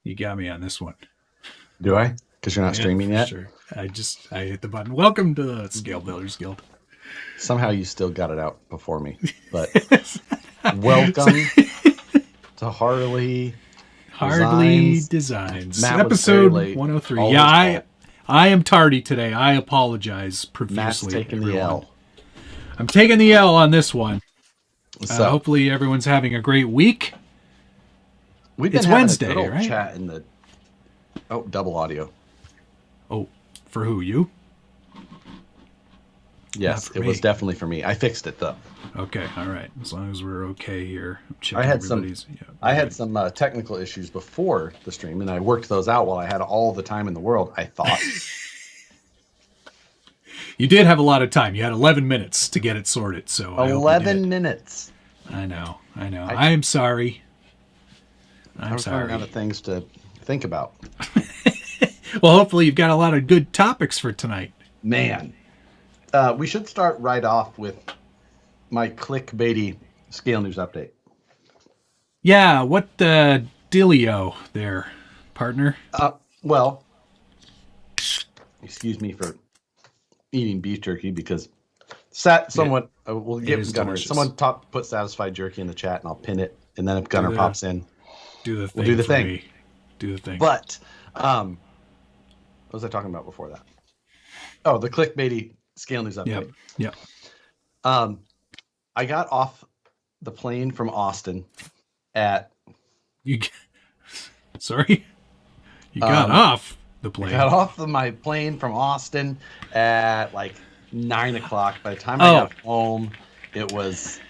You got me on this one. Do I? Because you're not streaming yet? Sure. I hit the button. Welcome to the Scale Builders Guild. Somehow you still got it out before me. But welcome to Harley Designs. Matt Episode late, 103. Yeah, I am tardy today. I apologize profusely. Matt's taking the L. I'm taking the L on this one. So, hopefully everyone's having a great week. It's Wednesday, right? Chat in the double audio. Oh, for who? You? Yes, it was definitely for me. I fixed it though. Okay, all right. As long as we're okay here. I had some technical issues before the stream, and I worked those out while I had all the time in the world. I thought. You did have a lot of time. You had 11 minutes to get it sorted. So 11 minutes. I know. I am sorry. I'm sorry. Out of things to think about. Well, hopefully you've got a lot of good topics for tonight. Man, we should start right off with my clickbaity scale news update. Yeah, what dealio there, partner? Well, excuse me for eating beef jerky because we'll get Gunner. Someone put satisfied jerky in the chat and I'll pin it. And then if Gunner pops in, we'll do the thing. Do the thing. But what was I talking about before that? Oh, the clickbaity scale news update. Yep. I got off the plane from Austin at. Sorry? You got off the plane. I got off my plane from Austin at like 9 o'clock. By the time I got home, it was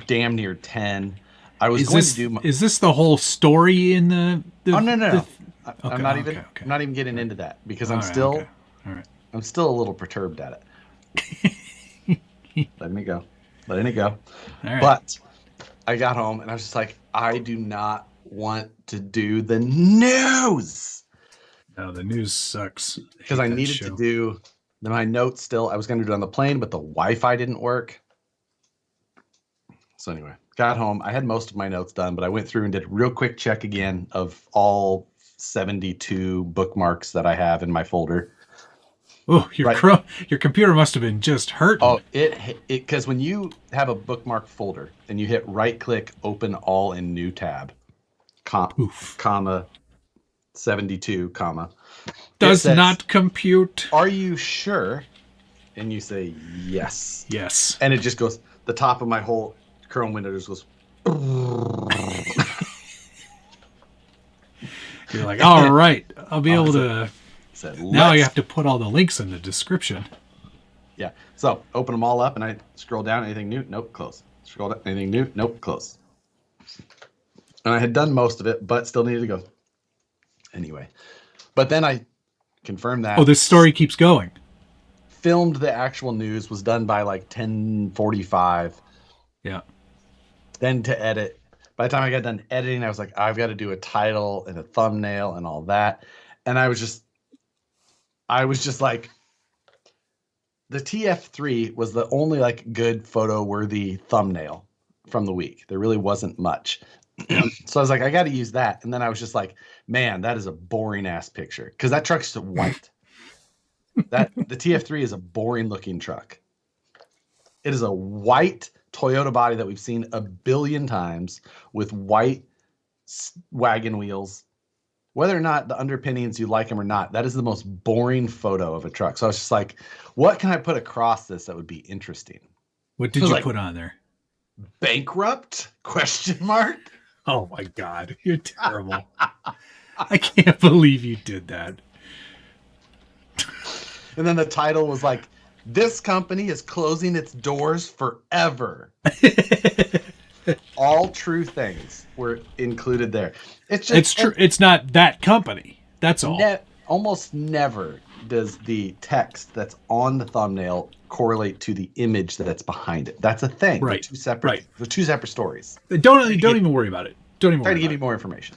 damn near 10. I was Is this the whole story in the oh no. I'm not even getting into that because I'm still a little perturbed at it. Letting it go. All right. But I got home and I was just like, I do not want to do the news. No, the news sucks. Because I needed to do my notes still. I was going to do it on the plane, but the Wi-Fi didn't work. So anyway, got home. I had most of my notes done, but I went through and did a real quick check again of all 72 bookmarks that I have in my folder. Oh, your computer must have been just hurting. Oh, because when you have a bookmark folder and you hit right click, open all in new tab, comma, 72, comma. Does not compute. Are you sure? And you say yes. Yes. And it just goes, the top of my whole Chrome window just goes. You're like, all right, I'll be able to. Now you have to put all the links in the description. Yeah. So open them all up and I scroll down. Anything new? Nope. Close. Scroll down. Anything new? Nope. Close. And I had done most of it, but still needed to go. Anyway. But then I confirmed that. Oh, this story keeps going. Filmed the actual news, was done by like 10:45. Yeah. Then to edit. By the time I got done editing, I was like, I've got to do a title and a thumbnail and all that. And I was just like, the TF3 was the only like good photo worthy thumbnail from the week. There really wasn't much. So I was like, I got to use that. And then I was just like, man, that is a boring ass picture. Cause that truck's white. The TF3 is a boring looking truck. It is a white Toyota body that we've seen a billion times with white wagon wheels. Whether or not the underpinnings, you like them or not, that is the most boring photo of a truck. So I was just like, what can I put across this that would be interesting? What did you put on there? Bankrupt? Question mark? Oh my God, you're terrible. I can't believe you did that. And then the title was like, this company is closing its doors forever. All true things were included there. It's true. It's not that company. That's all. Almost never does the text that's on the thumbnail correlate to the image that's behind it. That's a thing. Right. They're two separate stories. Don't even worry about it. Don't even try to give you more information.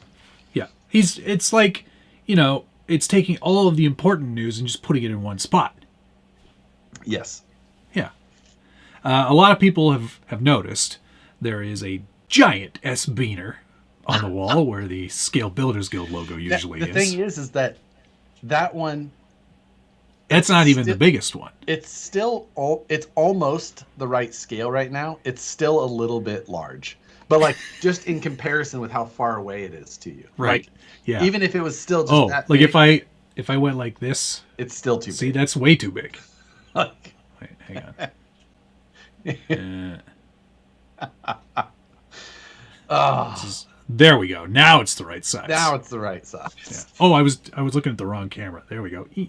Yeah. It's like, it's taking all of the important news and just putting it in one spot. Yes. Yeah. A lot of people have noticed there is a giant S-beaner on the wall where the Scale Builders Guild logo usually The is. thing is that one. That's not even the biggest one. It's almost the right scale right now. It's still a little bit large, but like just in comparison with how far away it is to you. Right. Like, yeah. Even if it was still just that like big, if I went like this, it's still too see, big. that's way too big. Like, Wait, hang on. There we go. Now it's the right size. Now it's the right size. Yeah. Oh, I was looking at the wrong camera. There we go. Yeah.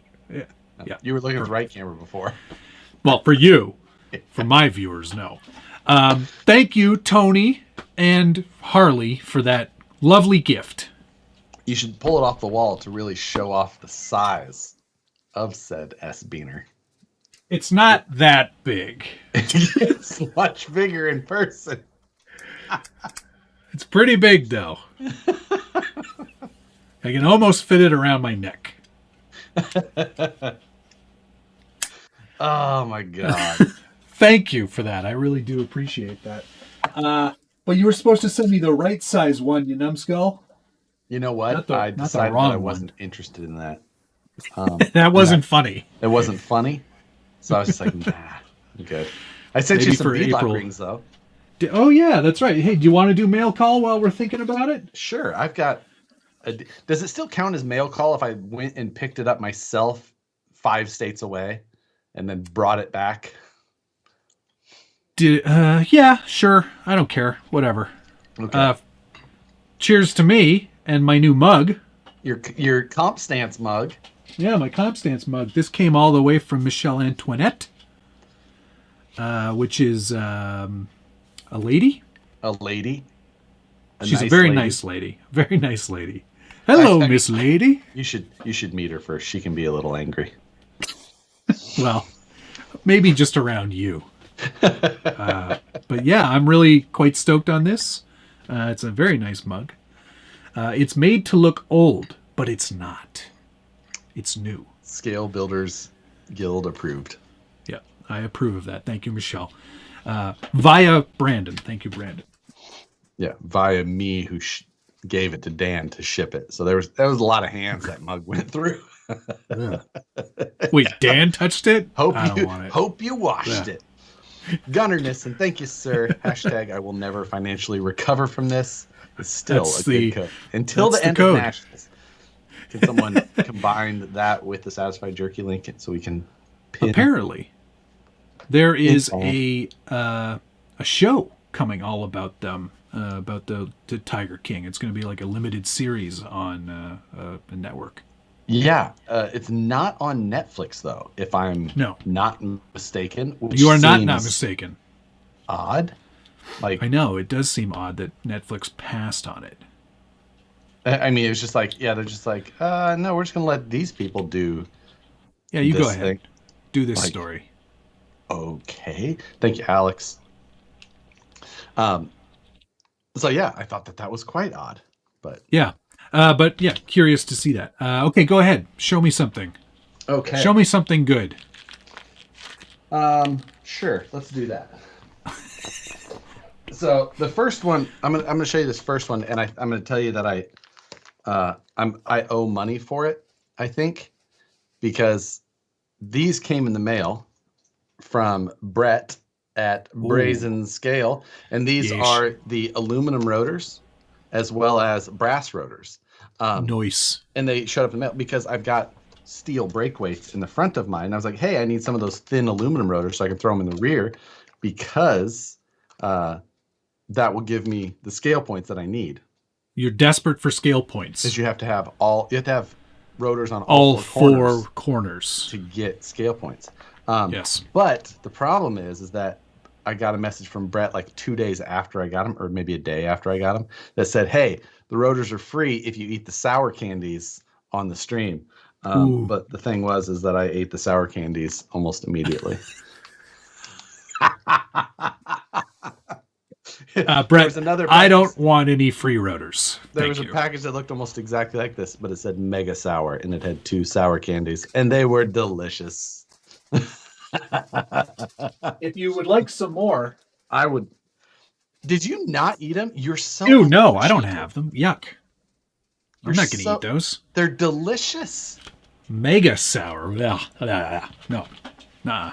Yeah. You were looking at the right camera before. Well, for you, for my viewers, no. Thank you, Tony and Harley, for that lovely gift. You should pull it off the wall to really show off the size of said S-Beaner. It's not that big. It's much bigger in person. It's pretty big, though. I can almost fit it around my neck. Oh, my God. Thank you for that. I really do appreciate that. But you were supposed to send me the right size one, you numbskull. You know what? I decided that I wasn't interested in that. That wasn't funny. It wasn't funny. So I was just like, nah, I'm good. I sent Maybe you some for beadlock April. rings, though. Oh, yeah, that's right. Hey, do you want to do mail call while we're thinking about it? Sure. I've got... Does it still count as mail call if I went and picked it up myself 5 states away and then brought it back? Yeah, sure. I don't care. Whatever. Okay. Cheers to me and my new mug. Your comp stance mug. Yeah, my comp stance mug. This came all the way from Michelle Antoinette, which is a lady. A lady. She's a very nice lady. Very nice lady. Hello, Miss Lady. You should meet her first. She can be a little angry. Well, maybe just around you. But yeah, I'm really quite stoked on this. It's a very nice mug. It's made to look old, but it's not. It's new. Scale Builders Guild approved. Yeah, I approve of that. Thank you, Michelle. Via Brandon. Thank you, Brandon. Yeah, via me, who gave it to Dan to ship it. So there was a lot of hands that mug went through. Wait, Dan touched it? Hope you washed it. Gunnerness, and thank you, sir. Hashtag I will never financially recover from this. It's still a good code. Until the end of Nationals. Can someone combine that with the Satisfied Jerky link so we can pin? Apparently, there is a show coming all about them, about the Tiger King. It's going to be like a limited series on a network. Yeah, it's not on Netflix though, if I'm not mistaken. You are not mistaken. Odd. Like, I know, it does seem odd that Netflix passed on it. I mean, it was just like, they're just like, no, we're just gonna let these people do. Yeah, you go ahead. Do this story. Okay, thank you, Alex. So yeah, I thought that was quite odd, but yeah. Curious to see that. Okay, go ahead. Show me something. Okay. Show me something good. Sure. Let's do that. So the first one, I'm gonna show you this first one, and I'm gonna tell you that I owe money for it. I think because these came in the mail from Brett at Brazen Scale, and these are the aluminum rotors as well as brass rotors. Nice. And they showed up in the mail because I've got steel brake weights in the front of mine. And I was like, hey, I need some of those thin aluminum rotors so I can throw them in the rear because that will give me the scale points that I need. You're desperate for scale points. Because you have to have rotors on all four corners to get scale points. Yes. But the problem is that I got a message from Brett like 2 days after I got them, or maybe a day after I got them, that said, hey, the rotors are free if you eat the sour candies on the stream. But the thing is that I ate the sour candies almost immediately. Brett, I don't want any free rotors. There was a package that looked almost exactly like this, but it said mega sour, and it had 2 sour candies, and they were delicious. If you would like some more, I would. Did you not eat them? You're so. Ew, no, I don't have them. Yuck. I'm not going to eat those. They're delicious. Mega sour. Ugh. No. Nah.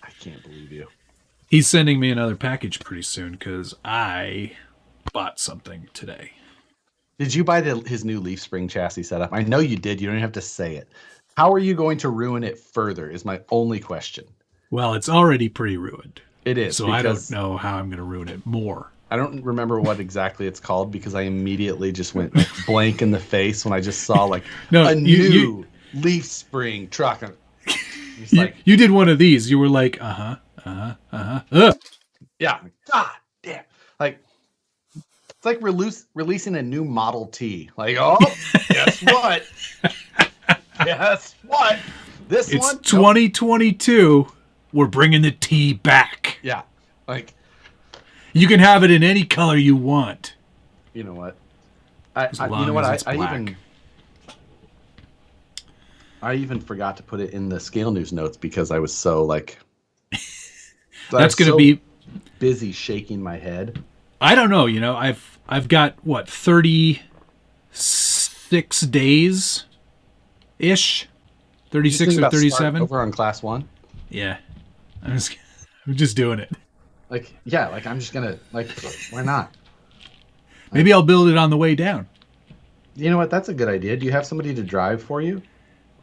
I can't believe you. He's sending me another package pretty soon because I bought something today. Did you buy his new leaf spring chassis setup? I know you did. You don't even have to say it. How are you going to ruin it further is my only question. Well, it's already pretty ruined. It is. So I don't know how I'm going to ruin it more. I don't remember what exactly it's called because I immediately just went blank in the face when I just saw like a new leaf spring truck. You did one of these. You were like, Yeah. God damn. Like, it's like releasing a new Model T. Like, oh, guess what? Guess what? It's 2022. We're bringing the T back. Yeah. Like, you can have it in any color you want. You know what? I even forgot to put it in the scale news notes because I was so like. That's going to be busy shaking my head. I don't know. You know, I've got what 36 days ish, 36 or 37 over on class 1. Yeah, I'm just doing it. Like, yeah, like I'm just gonna like, why not? Maybe I'll build it on the way down. You know what? That's a good idea. Do you have somebody to drive for you?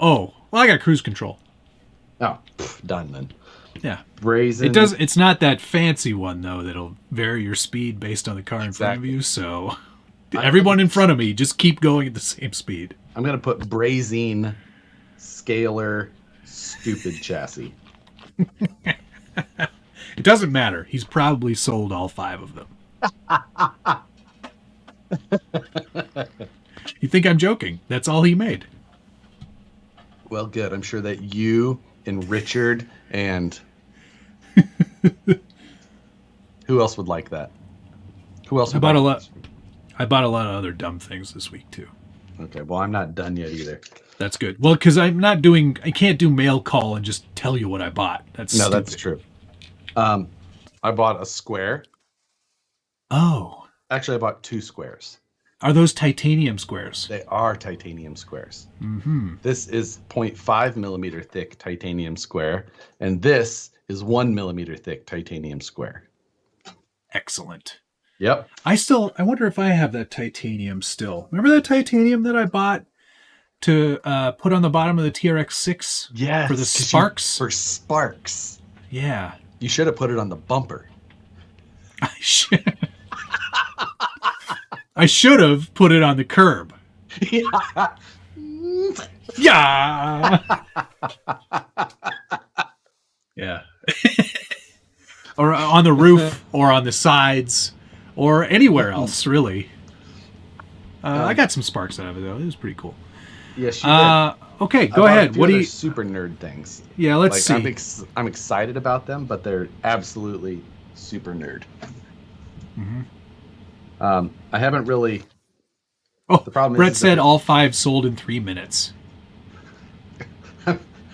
Oh, well, I got cruise control. Oh, done then. Yeah, brazen. It's not that fancy one though that'll vary your speed based on the car in front of you. So everyone in front of me just keep going at the same speed. I'm gonna put brazen, scalar, stupid chassis. It doesn't matter. He's probably sold all 5 of them. You think I'm joking? That's all he made. Well, good. I'm sure that you and Richard and who else would like that? Who else? I bought a lot of other dumb things this week too. Okay, well, I'm not done yet either. That's good. Well, because I can't do mail call and just tell you what I bought. That's true. I bought a square. Oh. Actually, I bought 2 squares. Are those titanium squares? They are titanium squares. Mm-hmm. This is 0.5 millimeter thick titanium square, and this is 1 millimeter thick titanium square. Excellent. Yep. I wonder if I have that titanium still. Remember that titanium that I bought to put on the bottom of the TRX-6? Yes. For the sparks? For sparks. Yeah. You should have put it on the bumper. I should have put it on the curb. Yeah. Yeah. Yeah. Or on the roof or on the sides or anywhere else, really. I got some sparks out of it, though. It was pretty cool. Yes, you did. Okay, go ahead. What are super nerd things? Yeah, let's see. I'm excited about them, but they're absolutely super nerd. Mm-hmm. I haven't really. Oh, the problem Brett said all 5 sold in 3 minutes.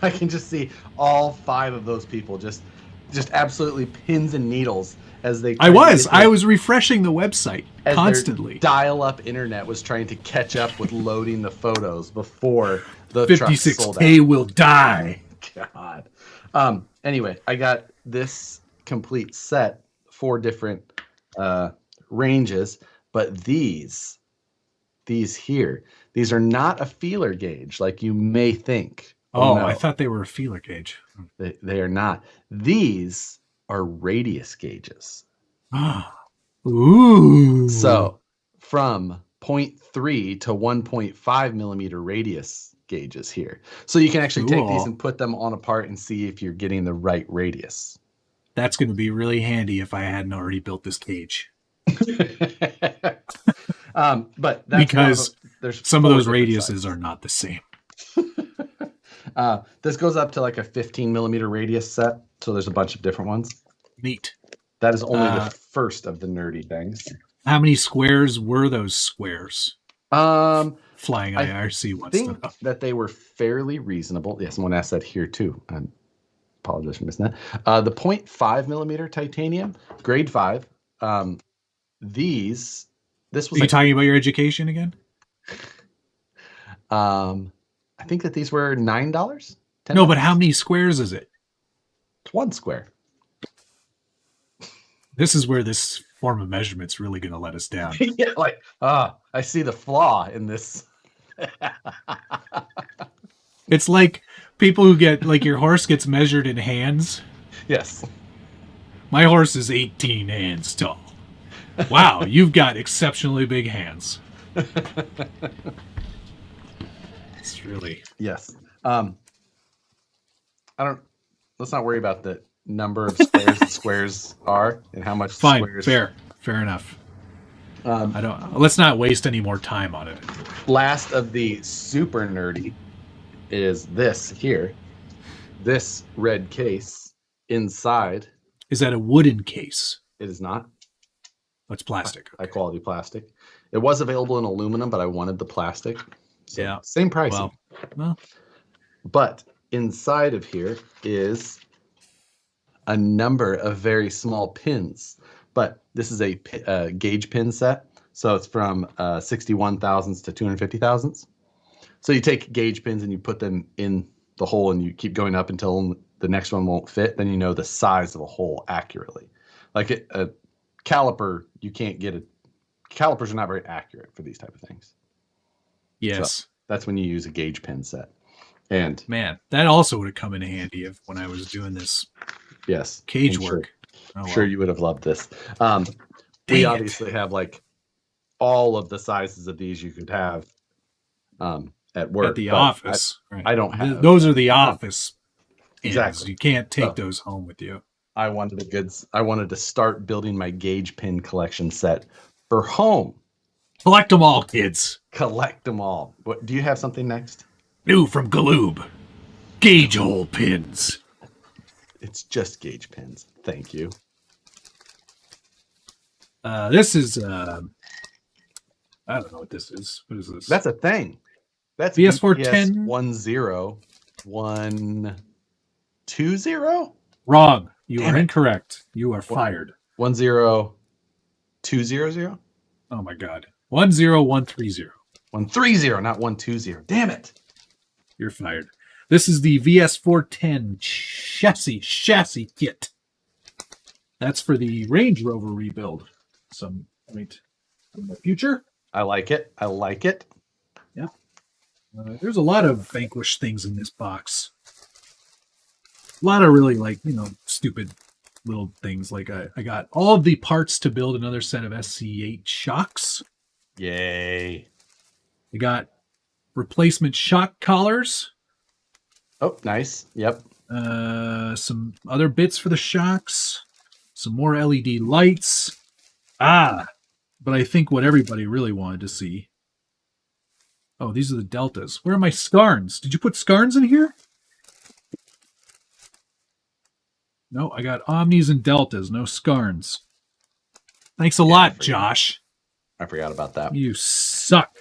I can just see all 5 of those people just absolutely pins and needles as they. I was refreshing the website constantly. Dial-up internet was trying to catch up with loading the photos before the 56K will die. God. Anyway, I got this complete set, 4 different ranges, but these here, these are not a feeler gauge like you may think. Oh, no. I thought they were a feeler gauge. They are not. These are radius gauges. Ooh. So from 0.3 to 1.5 millimeter radius gauges here. So you can actually take these and put them on a part and see if you're getting the right radius. That's going to be really handy if I hadn't already built this cage. But that's because there's some of those radiuses are not the same. This goes up to like a 15 millimeter radius set. So there's a bunch of different ones. Neat. That is only the first of the nerdy things. How many squares were those squares? Flying IRC wants to know. That they were fairly reasonable. Yeah, someone asked that here too. I apologize for missing that. The 0.5 millimeter titanium, grade 5. This was Are you talking about your education again? I think that these were $9. $10? No, but how many squares is it? It's 1 square. This is where this form of measurement's really going to let us down. Yeah, like, I see the flaw in this. It's like people who get, like, your horse gets measured in hands. Yes. My horse is 18 hands tall. Wow, you've got exceptionally big hands. It's really... Yes. Let's not worry about the number of squares that squares are and how much Fine, squares. fair enough. Let's not waste any more time on it. Last of the super nerdy is this here. This red case inside. Is that a wooden case? It is not. It's plastic. High quality plastic. It was available in aluminum, but I wanted the plastic. So Yeah. Same pricing. Well. But inside of here is a number of very small pins. But this is a gauge pin set. So it's from 61 thousandths to 250 thousandths. So you take gauge pins and you put them in the hole and you keep going up until the next one won't fit. Then you know the size of a hole accurately. Like a caliper, you can't get a... Calipers are not very accurate for these type of things. Yes. So that's when you use a gauge pin set. And man, that also would have come in handy when I was doing this cage work. I'm sure you would have loved this. We obviously have like all of the sizes of these you could have at work. At the office. I don't have those. Are the office. Exactly. You can't take those home with you. I wanted the goods. I wanted to start building my gauge pin collection set for home. Collect them all, kids. Collect them all. What do you have something next? New from Galoob. Gauge hole pins. It's just gauge pins. Thank you. This is I don't know what this is. What is this? That's a thing. That's VS410 1020. Wrong. You are incorrect. You are fired. 10200. Oh my god. 10130. 130, not 120. Damn it. You're fired. This is the VS410 chassis kit. That's for the Range Rover rebuild. Some point in the future. I like it. Yeah. There's a lot of Vanquish things in this box. A lot of really, like, stupid little things. Like I got all of the parts to build another set of SC8 shocks. Yay. I got replacement shock collars. Oh, nice. Yep. Some other bits for the shocks. Some more LED lights. But I think what everybody really wanted to see. Oh, these are the deltas. Where are my scarns? Did you put scarns in here? No, I got omnis and deltas, no scarns. Thanks a lot, Josh. I forgot about that. You suck.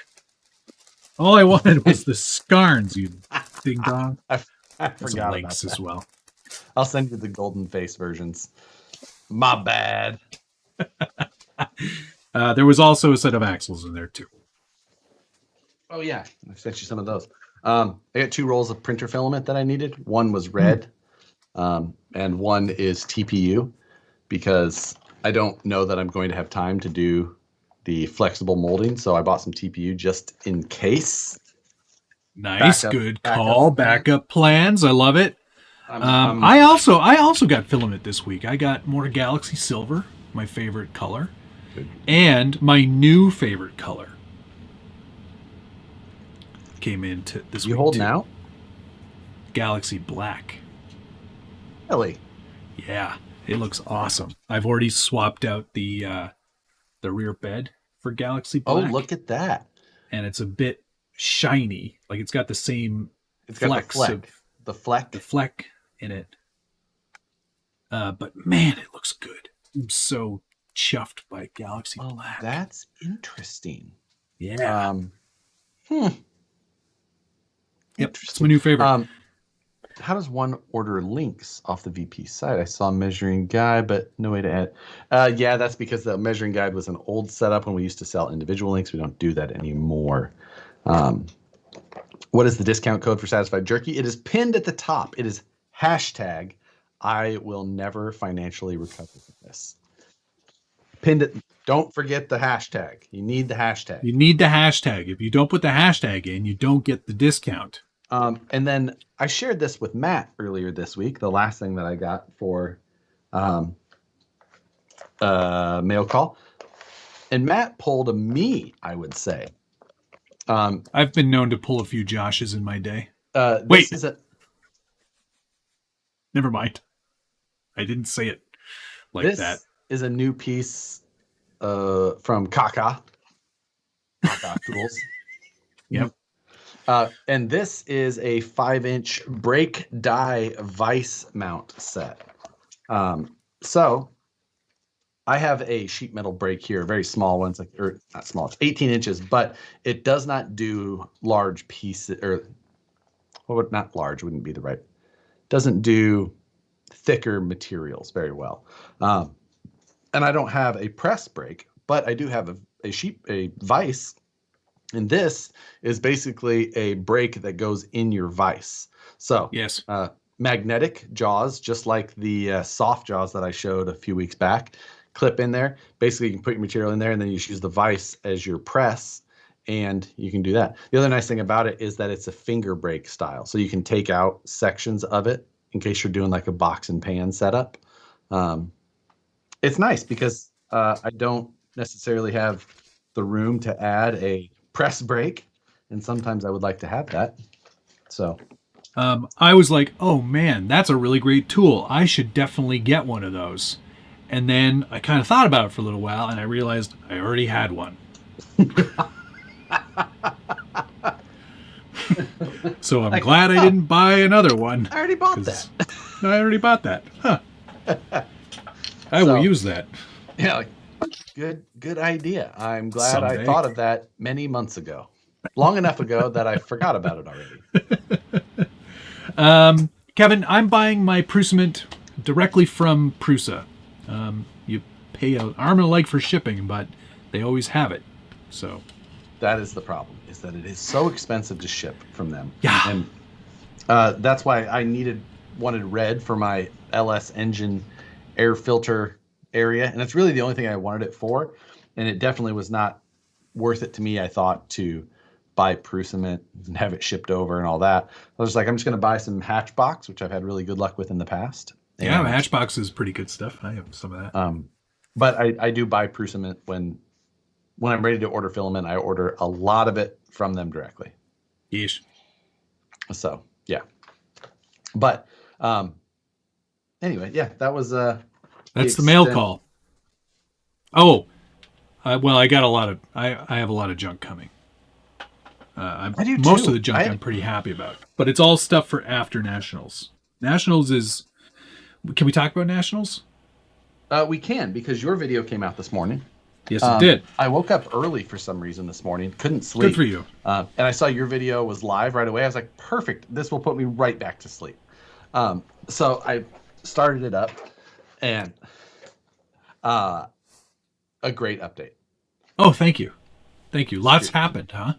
All I wanted was the scarns, you ding dong. I forgot links about that as well. I'll send you the golden face versions. My bad. There was also a set of axles in there too. Oh yeah, I sent you some of those. I got 2 rolls of printer filament that I needed. One was red, and one is TPU, because I don't know that I'm going to have time to do the flexible molding. So I bought some TPU just in case. Nice, good call. Backup plans. I love it. I also got filament this week. I got more Galaxy Silver, my favorite color, and my new favorite color came into this week. You hold now? Galaxy Black. Really? Yeah, it looks awesome. I've already swapped out the rear bed for Galaxy Black. Oh, look at that! And it's a bit shiny. Like it's got the same. It's got the fleck in it. But man, it looks good. I'm so chuffed by Galaxy Black. That's interesting. Yeah. Yep, it's my new favorite. how does one order links off the VP site? I saw measuring guide, but no way to add. Yeah, that's because the measuring guide was an old setup when we used to sell individual links. We don't do that anymore. What is the discount code for Satisfied Jerky? It is pinned at the top. It is hashtag I will never financially recover from this. Pinned it. Don't forget the hashtag. You need the hashtag. You need the hashtag. If you don't put the hashtag in, you don't get the discount. And then I shared this with Matt earlier this week, the last thing that I got for mail call. And Matt pulled a me, I would say. I've been known to pull a few Joshes in my day. Wait. Never mind. I didn't say it like that. This is a new piece from Kaka Tools. Yep. And this is a 5-inch brake die vise mount set. So I have a sheet metal brake here, a very small one. It's like, or not small, it's 18 inches, but it does not do large pieces, or well, not large wouldn't be the right. Doesn't do thicker materials very well. And I don't have a press brake, but I do have a vise. And this is basically a brake that goes in your vise. So yes, magnetic jaws, just like the soft jaws that I showed a few weeks back, clip in there. Basically, you can put your material in there, and then you just use the vise as your press, and you can do that. The other nice thing about it is that it's a finger brake style, so you can take out sections of it in case you're doing like a box and pan setup. It's nice because I don't necessarily have the room to add a press brake, and sometimes I would like to have that. So I was like, oh man, that's a really great tool. I should definitely get one of those. And then I kind of thought about it for a little while, and I realized I already had one. So I'm glad I didn't buy another one. I already bought that. I already bought that. Huh. I will use that. Yeah, good idea. I'm glad Someday. I thought of that many months ago. Long enough ago that I forgot about it already. Kevin, I'm buying my Prusament directly from Prusa. You pay an arm and a leg for shipping, but they always have it. So that is the problem, is that it is so expensive to ship from them. Yeah. And that's why I wanted red for my LS engine air filter area. And it's really the only thing I wanted it for. And it definitely was not worth it to me, I thought, to buy Prusament and have it shipped over and all that. I was like, I'm just going to buy some Hatchbox, which I've had really good luck with in the past. Yeah, Hatchbox is pretty good stuff. I have some of that. But I do buy Prusament when I'm ready to order filament. I order a lot of it from them directly. Yeesh. So yeah. But anyway, yeah, that was that's the mail call. Oh, well, I got a lot of I have a lot of junk coming. I do too. Most of the junk I'm pretty happy about, but it's all stuff for after Nationals. Nationals is. Can we talk about Nationals? We can, because your video came out this morning. Yes, it did. I woke up early for some reason this morning. Couldn't sleep. Good for you. And I saw your video was live right away. I was like, perfect. This will put me right back to sleep. So I started it up, and a great update. Oh, thank you. Thank you. Lots happened, huh?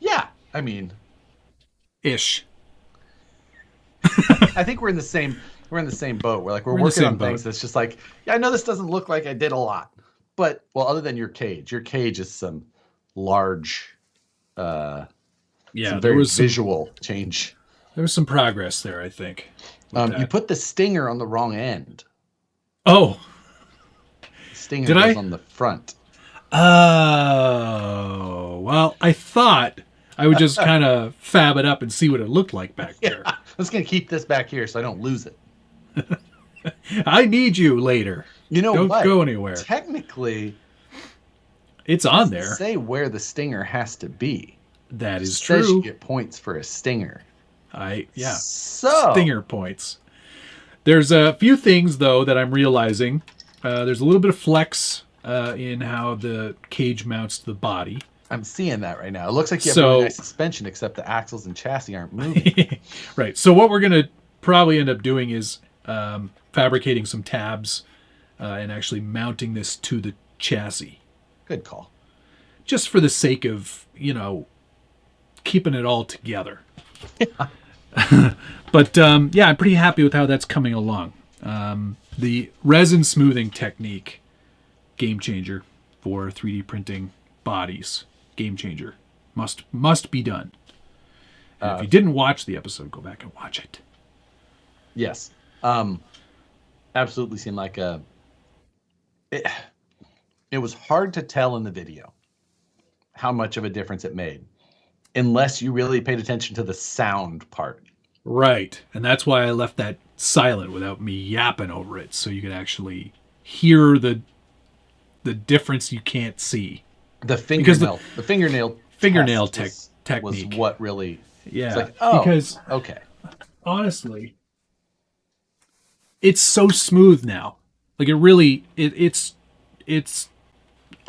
Yeah. I mean, ish. I think we're in the same boat. We're working on things that's just like, yeah, I know this doesn't look like I did a lot, but well, other than your cage is some large, yeah, there was visual change. There was some progress there, I think. You put the stinger on the wrong end. Oh, the stinger goes on the front. Oh, well, I thought I would just kind of fab it up and see what it looked like back there. I'm just going to keep this back here so I don't lose it. I need you later. You know don't what? Go anywhere. Technically, it's on there. Say where the stinger has to be. That is true. true. You get points for a stinger. So stinger points. There's a few things though that I'm realizing. There's a little bit of flex in how the cage mounts to the body. I'm seeing that right now. It looks like you have really nice suspension, except the axles and chassis aren't moving. Right. So what we're going to probably end up doing is fabricating some tabs and actually mounting this to the chassis. Good call. Just for the sake of, keeping it all together. But yeah, I'm pretty happy with how that's coming along. The resin smoothing technique, game changer for 3D printing bodies. Game changer. Must be done. And if you didn't watch the episode, go back and watch it. Yes. Absolutely seemed like it was hard to tell in the video how much of a difference it made, unless you really paid attention to the sound part. Right. And that's why I left that silent without me yapping over it, so you could actually hear the difference you can't see. The fingernail technique was what really... Yeah. It's like, oh, because okay. Honestly, it's so smooth now. Like, it really... It's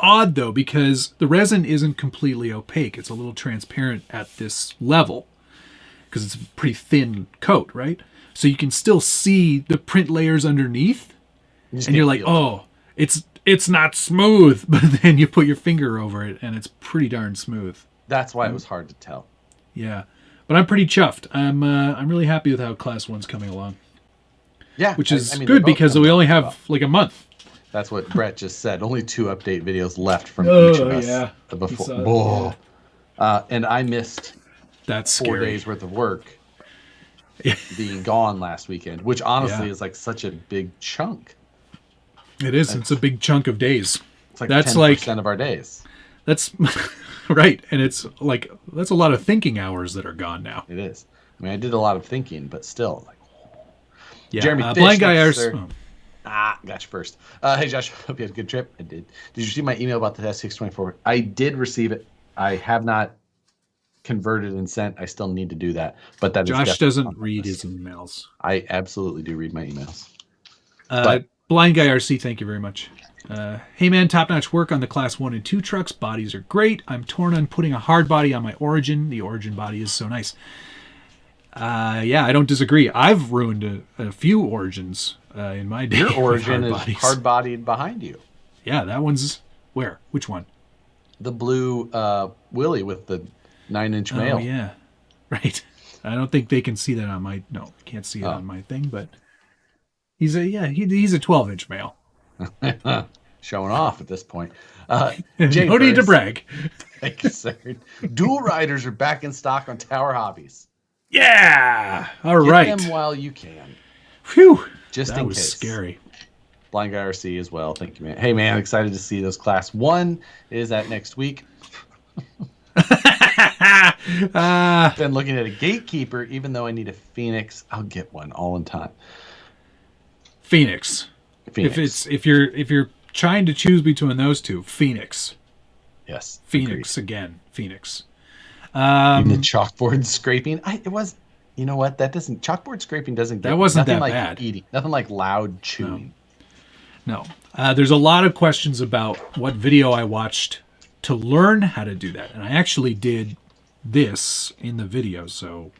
odd, though, because the resin isn't completely opaque. It's a little transparent at this level because it's a pretty thin coat, right? So you can still see the print layers underneath, and you're like, oh, it's not smooth. But then you put your finger over it, and it's pretty darn smooth. That's why it was hard to tell. Yeah, but I'm pretty chuffed. I'm really happy with how Class 1's coming along. Yeah, which is good because we only have like a month. That's what Brett just said. Only 2 update videos left from each of us. Yeah. Before. And I missed That's 4 days worth of work being gone last weekend, which honestly is like such a big chunk. It is. It's a big chunk of days. It's like 10% of our days. That's right. And it's like, that's a lot of thinking hours that are gone now. It is. I mean, I did a lot of thinking, but still. Like, yeah. Jeremy Fish, Blind Guy got you first. Hey, Josh, hope you had a good trip. I did. Did you see my email about the S624? I did receive it. I have not converted and sent. I still need to do that. But that Josh doesn't read his emails. I absolutely do read my emails. Blind Guy RC, thank you very much. Hey man, top-notch work on the Class 1 and 2 trucks. Bodies are great. I'm torn on putting a hard body on my Origin. The Origin body is so nice. Yeah, I don't disagree. I've ruined a few Origins in my day. Your Origin is hard-bodied behind you. Yeah, that one's... Where? Which one? The blue Willie with the 9-inch mail. Oh, yeah. Right. I don't think they can see that on my... No, I can't see it on my thing, but... He's a 12-inch male. Showing off at this point. No need to brag. Thank you, sir. Dual riders are back in stock on Tower Hobbies. Yeah. All right. Get them while you can. Whew. Just that in was case. Scary. Blind Guy RC as well. Thank you, man. Hey, man, excited to see those Class 1. Is that next week? Been looking at a Gatekeeper. Even though I need a Phoenix, I'll get one all in time. Phoenix. If you're trying to choose between those two, Phoenix. Yes. Phoenix agreed. Again. Phoenix. Even the chalkboard scraping. You know what? Chalkboard scraping doesn't get... That wasn't that like bad. Eating. Nothing like loud chewing. No. There's a lot of questions about what video I watched to learn how to do that. And I actually did this in the video. So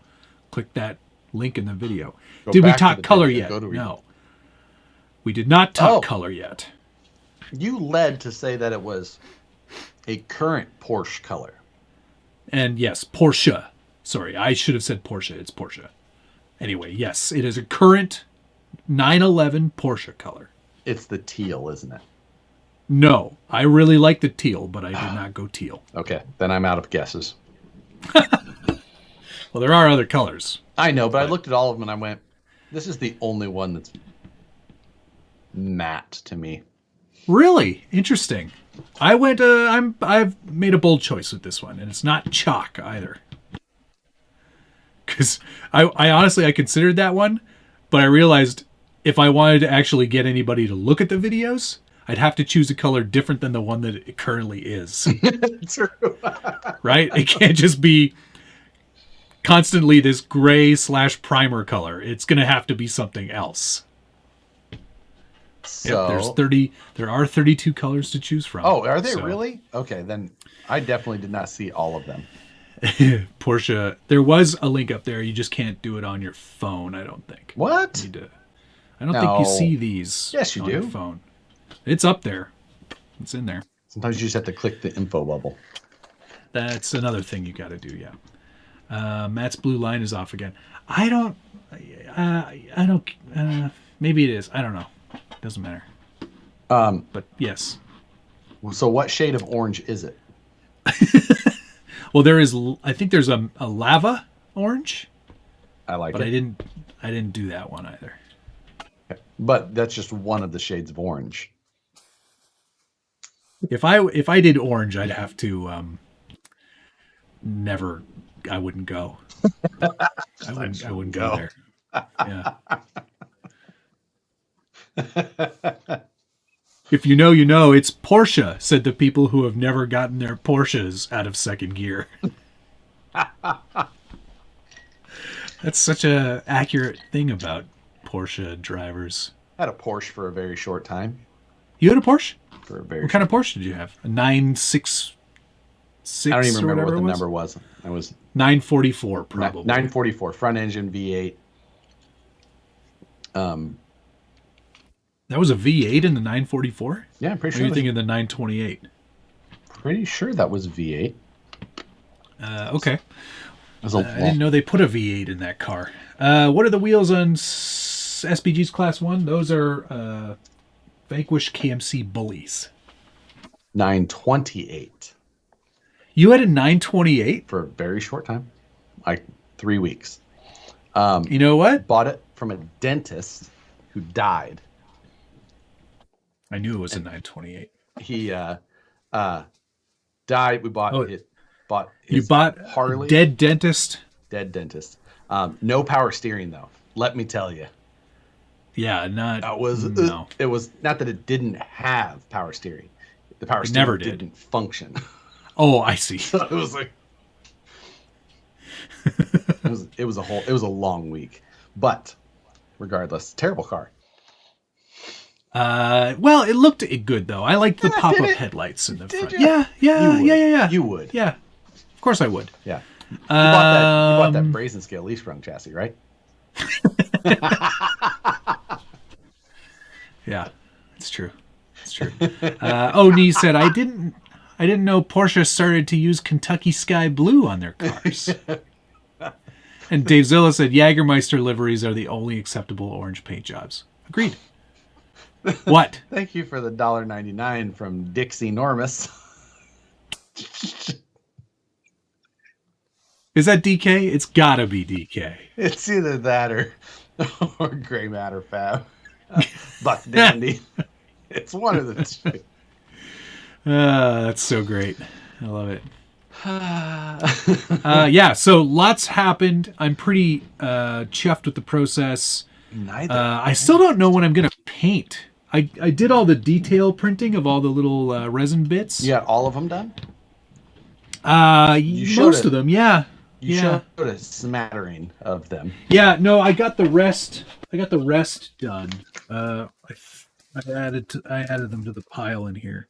click that link in the video. Did we talk color yet? No. We did not talk color yet. You led to say that it was a current Porsche color. And yes, Porsche. Sorry, I should have said Porsche. It's Porsche. Anyway, yes, it is a current 911 Porsche color. It's the teal, isn't it? No, I really like the teal, but I did not go teal. Okay, then I'm out of guesses. Well, there are other colors. I know, but I looked at all of them and I went, this is the only one that's matte to me. Really? Interesting. I've made a bold choice with this one, and it's not chalk either. Because I honestly, I considered that one, but I realized if I wanted to actually get anybody to look at the videos, I'd have to choose a color different than the one that it currently is. True. Right? It can't just be constantly this gray/primer color. It's going to have to be something else. So yep, there are 32 colors to choose from. Oh, are they really? Okay, then I definitely did not see all of them. Porsche. There was a link up there. You just can't do it on your phone, I don't think. What? I don't think you see these Yes, you on do. your phone. It's up there. It's in there. Sometimes you just have to click the info bubble. That's another thing you got to do, yeah. Matt's blue line is off again. I don't, maybe it is. I don't know. Doesn't matter. But yes. So what shade of orange is it? Well, I think there's a lava orange. I like but it. I didn't do that one either. But that's just one of the shades of orange. If I did orange, I'd have to I wouldn't go. I wouldn't go there. Yeah. If you know, you know. It's Porsche, said the people who have never gotten their Porsches out of second gear. That's such a accurate thing about Porsche drivers. I had a Porsche for a very short time. You had a Porsche? For a very What kind of Porsche did you have? A 966? I don't even remember what the it was? number was. It was 944, probably. 944, front engine V8. That was a V8 in the 944? Yeah, I'm pretty Or sure. are you thinking the 928? Pretty sure that was V8. Okay. I I didn't know they put a V8 in that car. What are the wheels on SPG's Class 1? Those are Vanquish KMC Bullies. 928. You had a 928? For a very short time. Like 3 weeks. You know what? Bought it from a dentist who died. I knew it was a 928. He died. We bought it. Bought you his bought Harley. Dead dentist? Dead dentist. No power steering though. Let me tell you. Yeah, not. It was no. It was not that it didn't have power steering. The power steering never didn't function. Oh, I see. So it was like it was a long week. But regardless, terrible car. Well, it looked good though. I liked the pop-up headlights in the front. you? Yeah. You would. Yeah, of course I would. Yeah. You bought that brazen scale leaf sprung chassis, right? Yeah, it's true. It's true. Nee said I didn't know Porsche started to use Kentucky Sky Blue on their cars. And Dave Zilla said Jägermeister liveries are the only acceptable orange paint jobs. Agreed. What? Thank you for the $1.99 from Dixie Normus. Is that DK? It's gotta be DK. It's either that or Gray Matter Fab. Buck Dandy. It's one of the two. That's so great. I love it. Yeah, so lots happened. I'm pretty chuffed with the process. I still don't know when I'm going to paint. I did all the detail printing of all the little resin bits. You got all of them done? Most of them, yeah. You showed a smattering of them. Yeah, no, I got the rest. Done. I added them to the pile in here.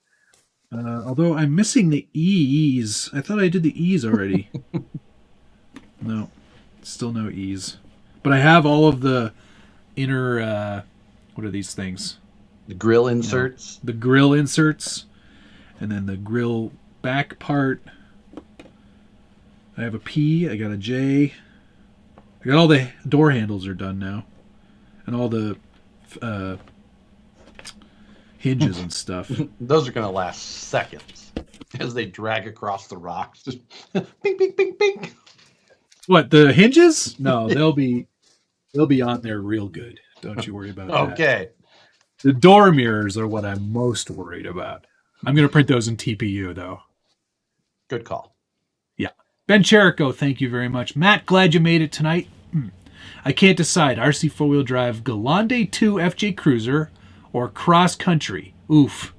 Although I'm missing the E's. I thought I did the E's already. No, still no E's. But I have all of the inner. What are these things? The grill inserts. The grill inserts, and then the grill back part. I have a P. I got a J. I got all the door handles are done now, and all the hinges and stuff. Those are gonna last seconds as they drag across the rocks. Just bing, bing, bing, bing. What, the hinges? No, they'll be on there real good. Don't you worry about that. Okay. The door mirrors are what I'm most worried about. I'm gonna print those in TPU though. Good call. Yeah. Ben Cherico, thank you very much. Matt, glad you made it tonight. I can't decide. RC 4-wheel drive Galande 2 FJ Cruiser or cross country. Oof.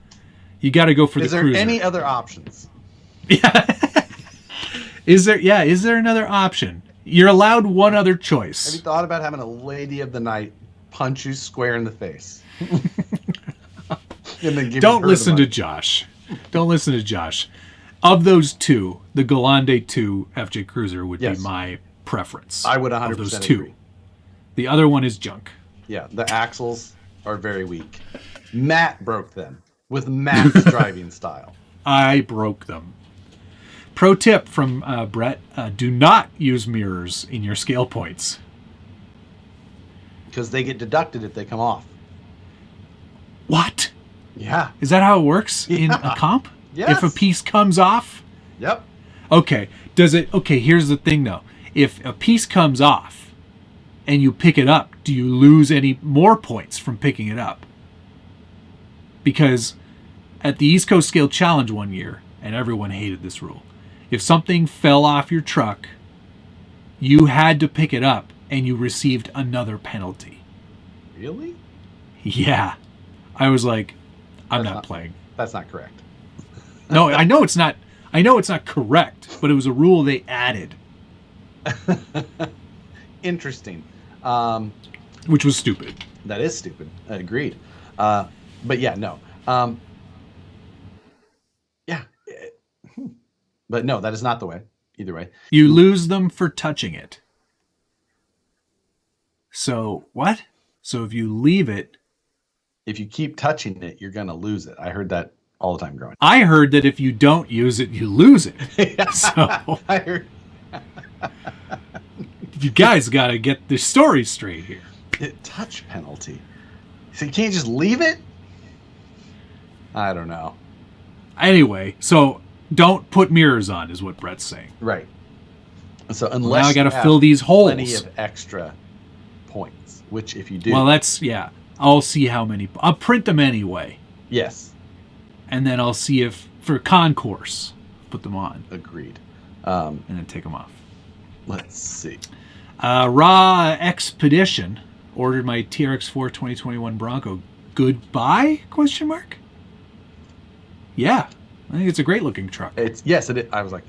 You got to go for the Cruiser. Is there any other options? Yeah. Is there another option? You're allowed one other choice. Have you thought about having a lady of the night punch you square in the face? And then give Don't her listen the to Josh. Don't listen to Josh. Of those two, the Galande 2 FJ Cruiser would Yes. be my preference. I would 100% of those two. agree. The other one is junk. Yeah, the axles are very weak. Matt broke them with Matt's driving style. I broke them. Pro tip from Brett, do not use mirrors in your scale points. Because they get deducted if they come off. What? Yeah. Is that how it works in Yeah. a comp? Yes. If a piece comes off? Yep. Okay. Does it? Okay, here's the thing though. If a piece comes off and you pick it up, do you lose any more points from picking it up? Because at the East Coast Scale Challenge one year, and everyone hated this rule, if something fell off your truck, you had to pick it up and you received another penalty. Really? Yeah. I was like, I'm That's not playing. That's not correct. No, I know it's not. I know it's not correct, but it was a rule they added, Interesting. which was stupid. That is stupid. Agreed. But yeah, no. Yeah. But no, that is not the way. Either way. You lose them for touching it. So what? So if you leave it, If you keep touching it, you're going to lose it. I heard that all the time growing up. I heard that if you don't use it, you lose it. So I heard you guys got to get the story straight here. touch penalty. So you can't just leave it? I don't know. Anyway, so don't put mirrors on, is what Brett's saying. Right. So unless Now I got to you have fill these holes. plenty of extra points, which if you do, Well, that's, yeah. I'll see how many. I'll print them anyway. yes, And then I'll see if, for concourse, put them on agreed. and then take them off. Let's see. Raw Expedition ordered my TRX4 2021 Bronco. Goodbye? Question mark. Yeah, I think it's a great looking truck. It's yes, it is. I was like,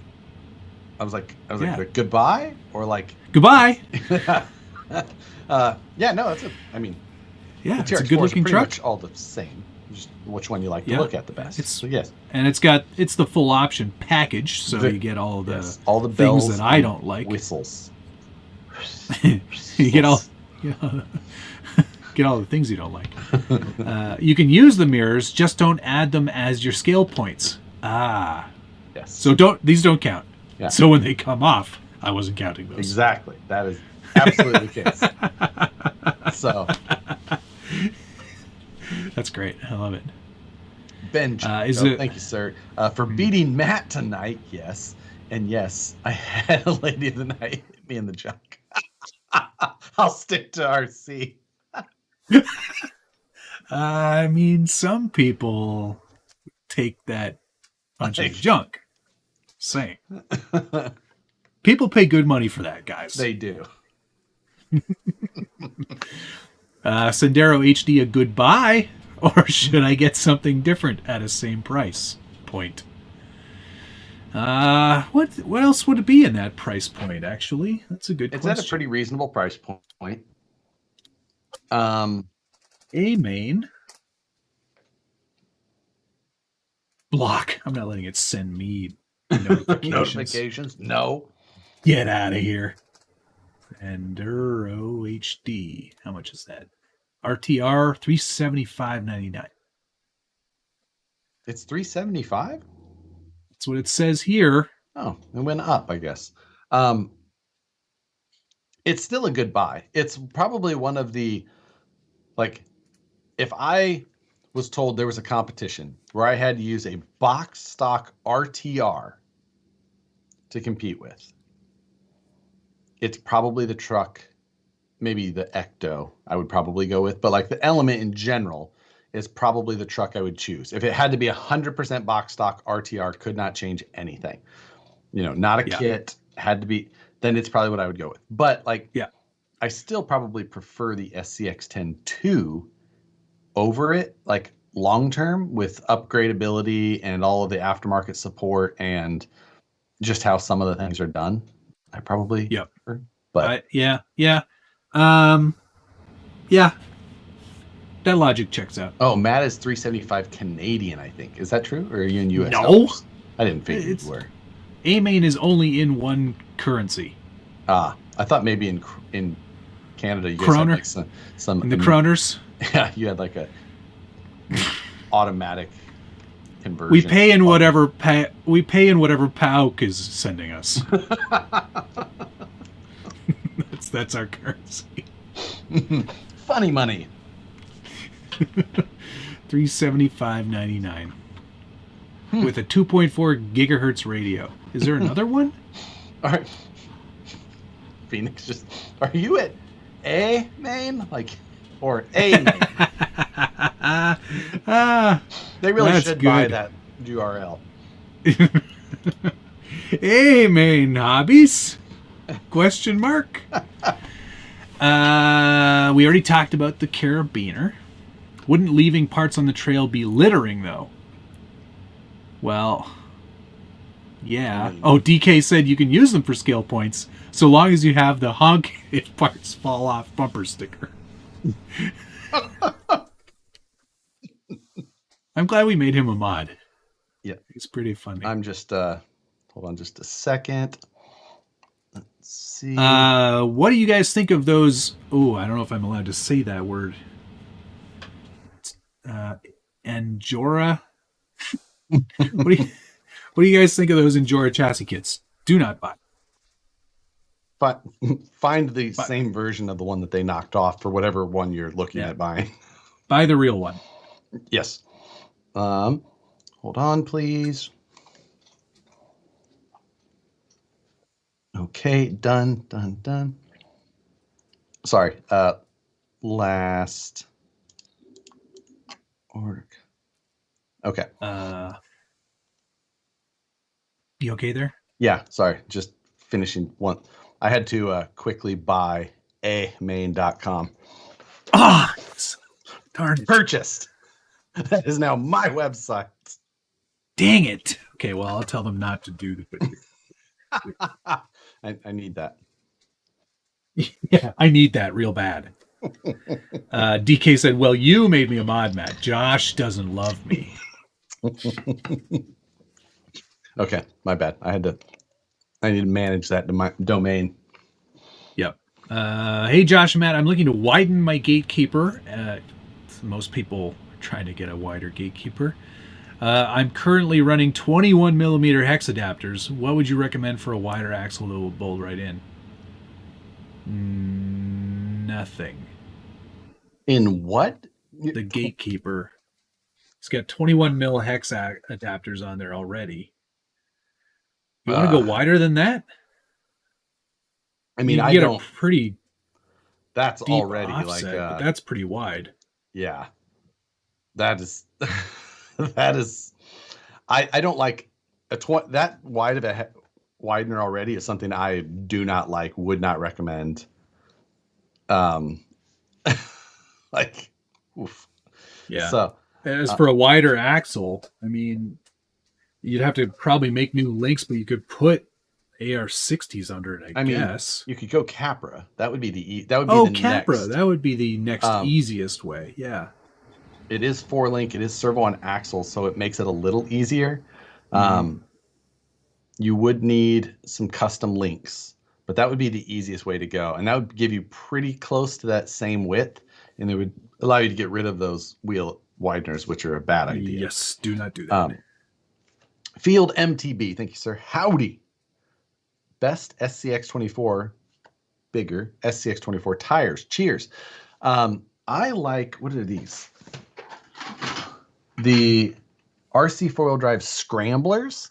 Yeah. goodbye or like, Goodbye. yeah, no, that's it. I mean, Yeah, the it's a TRX4s good are looking pretty truck. much all the same. Just which one you like to Yeah. look at the best. It's- So yes, And it's the full option package, so you get all the yes, all the things bells that I and don't like. whistles. You get all get all the things you don't like. You can use the mirrors, just don't add them as your scale points. Yes. So these don't count. Yeah. So when they come off, I wasn't counting those. Exactly. That is absolutely the case. So That's great. I love it. Benji, thank you, sir, for beating Matt tonight. Yes, and yes, I had a lady of the night hit me in the junk. I'll stick to RC. I mean, some people take that bunch of junk. Saying. People pay good money for that, guys. They do. Sendero HD a goodbye, or should I get something different at a same price point? What else would it be in that price point? Actually, that's a good It's question. at a pretty reasonable price point. A main block. I'm not letting it send me notifications. No. Get out of here. Enduro HD. How much is that? RTR $375.99. It's $375. That's what it says here. Oh, it went up, I guess. It's still a good buy. It's probably one of the, like, if I was told there was a competition where I had to use a box stock RTR to compete with, it's probably the truck, maybe the Ecto I would probably go with, but like the Element in general is probably the truck I would choose. If it had to be 100% box stock RTR, could not change anything. You know, not a kit, had to be, then it's probably what I would go with. But like, I still probably prefer the SCX10 2 over it, like long term with upgradability and all of the aftermarket support and just how some of the things are done. I probably prefer, but that logic checks out. Oh, Matt is $375 Canadian, I think. Is that true? Or are you in US? No. dollars? I didn't figure It's you were. A-main is only in one currency. I thought maybe in Canada you guys Kroner? had like some In the kroners. yeah, you had like a automatic conversion. We pay in whatever PAOK is sending us. That's our currency. Funny money. $375.99 with a 2.4 gigahertz radio. Is there another one? All right. Phoenix, just are you at A-main or A-main? They really should buy that URL. A-main hobbies? Question mark. We already talked about the carabiner. Wouldn't leaving parts on the trail be littering, though? Well, yeah. Oh, DK said you can use them for scale points so long as you have the honk if parts fall off bumper sticker. I'm glad we made him a mod. Yeah. He's pretty funny. I'm just, hold on just a second. Let's see. What do you guys think of those? Oh, I don't know if I'm allowed to say that word. Anjora. What do you guys think of those Anjora chassis kits? Do not buy. Find the same version of the one that they knocked off for whatever one you're looking at buying. Buy the real one. Yes. Hold on, please. Okay, done. Sorry. Last order. Okay. You okay there? Yeah, sorry. Just finishing one. I had to quickly buy amain.com. Ah, darn it. Purchased. That is now my website. Dang it. Okay, well, I'll tell them not to do I need that. Yeah, I need that real bad. DK said, well, you made me a mod, Matt. Josh doesn't love me. Okay, my bad. I need to manage that domain. Yep. Hey, Josh and Matt, I'm looking to widen my gatekeeper. Most people are trying to get a wider gatekeeper. I'm currently running 21 millimeter hex adapters. What would you recommend for a wider axle that will bolt right in? Nothing. In what? The gatekeeper. It's got 21 mil hex adapters on there already. You want to go wider than that? I mean, I don't. Pretty. That's already offset, but that's pretty wide. Yeah, that is. That is. I don't like that wide of a widener already is something I do not like. Would not recommend. Like, oof. Yeah. So as for a wider axle, I mean, you'd have to probably make new links, but you could put AR60s under it. I guess you could go Capra. That would be the Capra. Next. That would be the next easiest way. Yeah. It is 4-link. It is servo on axle, so it makes it a little easier. You would need some custom links, but that would be the easiest way to go, and that would give you pretty close to that same width, and it would allow you to get rid of those wheel wideners, which are a bad idea. Yes, do not do that. Field MTB, thank you, sir. Howdy. Best SCX24, bigger SCX24 tires. Cheers. I like, what are these? The RC four-wheel drive Scramblers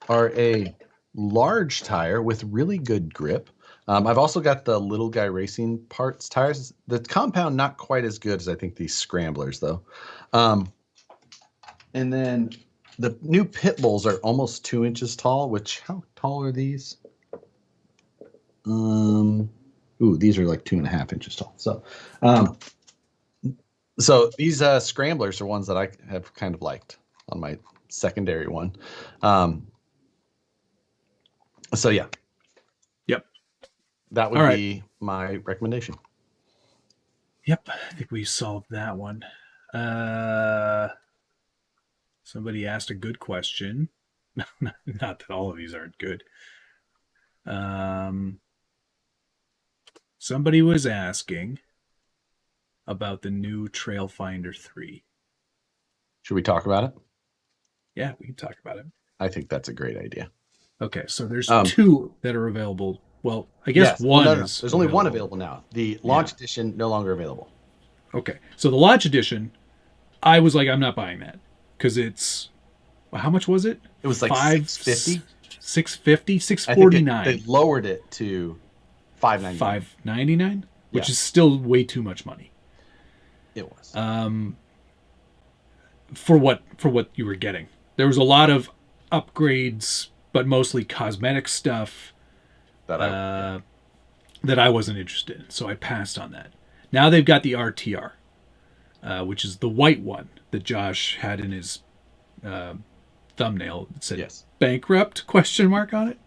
are a large tire with really good grip. I've also got the Little Guy Racing Parts tires. The compound not quite as good as I think these Scramblers though. And then the new pit bulls are almost 2 inches tall, which how tall are these? These are like 2.5 inches tall. So these Scramblers are ones that I have kind of liked on my secondary one. So yeah. Yep. That would be my recommendation. Yep. I think we solved that one. Somebody asked a good question. Not that all of these aren't good. Somebody was asking about the new Trailfinder 3. Should we talk about it? Yeah, we can talk about it. I think that's a great idea. Okay, so there's two that are available. Well, I guess Yes. one no. is There's only one available now. The launch edition, no longer available. Okay, so the launch edition, I was like, I'm not buying that because it's, well, how much was it? It was like $650. $649. They lowered it to $599. $599, which is still way too much money. It was. For what you were getting. There was a lot of upgrades, but mostly cosmetic stuff that I wasn't interested in, so I passed on that. Now they've got the RTR, which is the white one that Josh had in his thumbnail. It said bankrupt ? On it.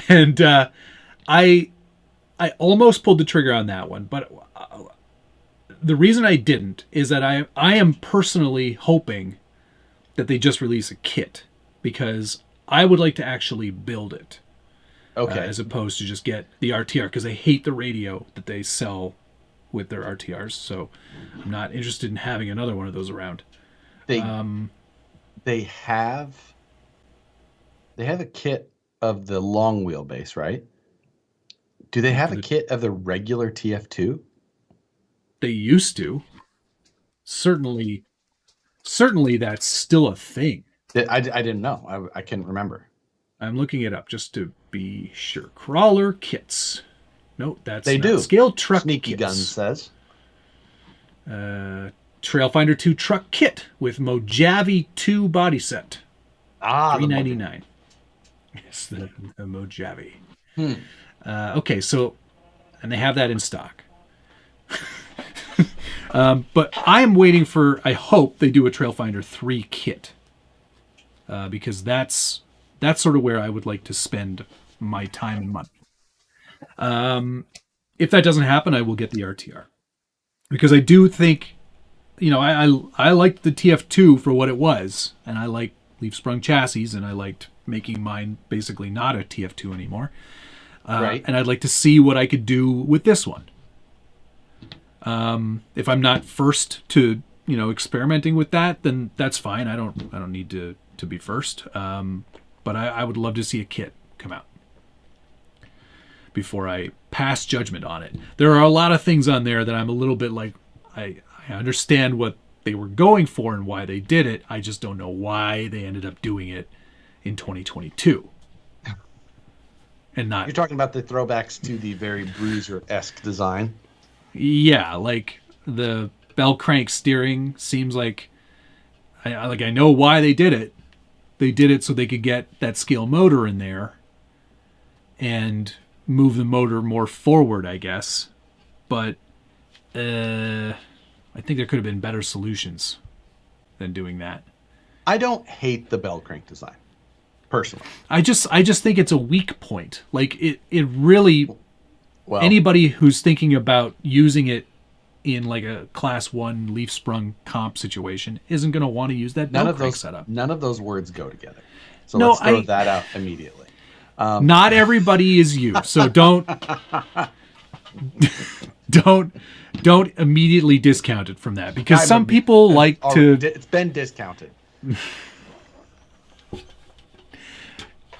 And I almost pulled the trigger on that one, but the reason I didn't is that I am personally hoping that they just release a kit, because I would like to actually build it. Okay. As opposed to just get the RTR, because I hate the radio that they sell with their RTRs. So I'm not interested in having another one of those around. They have a kit of the long wheelbase, right? Do they have a kit of the regular TF2? They used to. Certainly that's still a thing. I didn't know. I can't remember. I'm looking it up just to be sure. Crawler kits. No, that's they not. do. Scale truck Sneaky kits. Gun says. Trailfinder 2 truck kit with Mojave 2 body set. $399. Yes, the Mojave. Okay, so, and they have that in stock. But I'm waiting for, I hope they do a Trailfinder 3 kit. Because that's sort of where I would like to spend my time and money. If that doesn't happen, I will get the RTR. Because I do think, I liked the TF2 for what it was, and I like leaf sprung chassis, and I liked making mine basically not a TF2 anymore. Right. And I'd like to see what I could do with this one. If I'm not first to, experimenting with that, then that's fine. I don't need to be first. But I would love to see a kit come out before I pass judgment on it. There are a lot of things on there that I'm a little bit like, I understand what they were going for and why they did it. I just don't know why they ended up doing it in 2022. And not... You're talking about the throwbacks to the very Bruiser-esque design? Yeah, like the bell crank steering seems like... I know why they did it. They did it so they could get that scale motor in there and move the motor more forward, I guess. But I think there could have been better solutions than doing that. I don't hate the bell crank design, personally. I just think it's a weak point. Like it really, well, anybody who's thinking about using it in like a class 1 leaf sprung comp situation isn't going to want to use that bell crank setup. None of those words go together. So let's throw that out immediately. Not everybody is you, so don't immediately discount it from that, because some people like to. It's been discounted.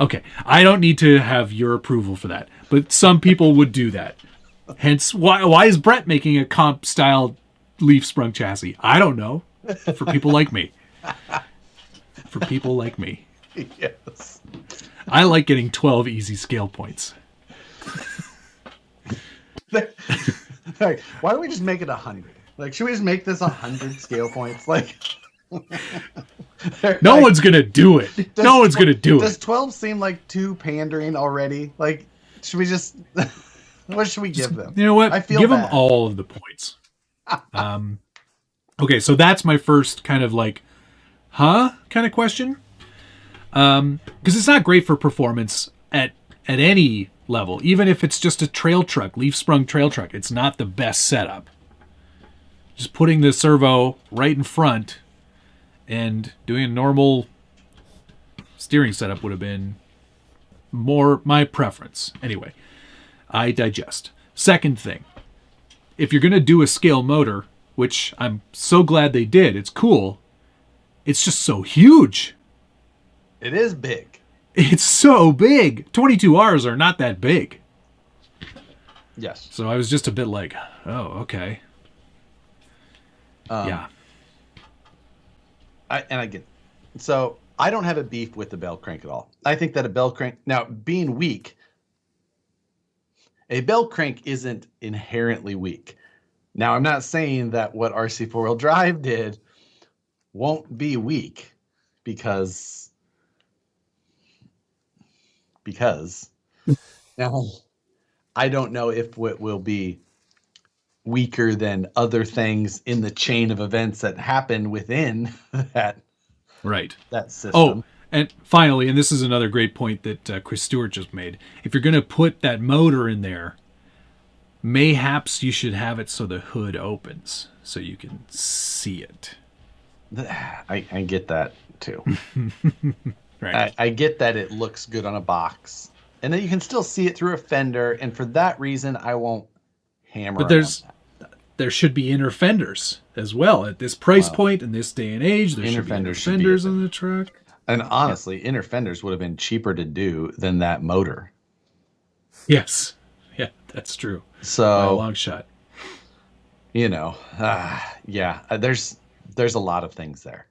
Okay, I don't need to have your approval for that, but some people would do that. Hence, why is Brett making a comp style leaf sprung chassis? I don't know. For people like me. For people like me. Yes. I like getting 12 easy scale points. Like, why don't we just make it 100? Like, should we just make this 100 scale points? Like, no one's gonna do it. No one's gonna do it. Does 12 seem like too pandering already? Like, should we just? What should we give them? You know what? I feel give bad. them all of the points. Okay, so that's my first kind of like, kind of question. Because it's not great for performance at any level, even if it's just a trail truck, leaf sprung trail truck. It's not the best setup. Just putting the servo right in front And doing a normal steering setup would have been more my preference. Anyway, I digest. Second thing, if you're going to do a scale motor, which I'm so glad they did, it's cool, it's just so huge. It is big. It's so big. 22Rs are not that big. Yes. So I was just a bit like, oh, okay. Yeah. I get it. So I don't have a beef with the bell crank at all. I think that a bell crank, now being weak, a bell crank isn't inherently weak. Now I'm not saying that what RC four-wheel drive did won't be weak because now I don't know if it will be weaker than other things in the chain of events that happen within that system. Oh, and finally, and this is another great point that Chris Stewart just made. If you're going to put that motor in there, mayhaps you should have it so the hood opens so you can see it. I get that too. Right. I get that it looks good on a box, and then you can still see it through a fender, and for that reason, I won't hammer. But there should be inner fenders as well at this price point in this day and age. There should be inner fenders on the truck. And honestly, inner fenders would have been cheaper to do than that motor. Yes, yeah, that's true. So by a long shot. You know, there's a lot of things there.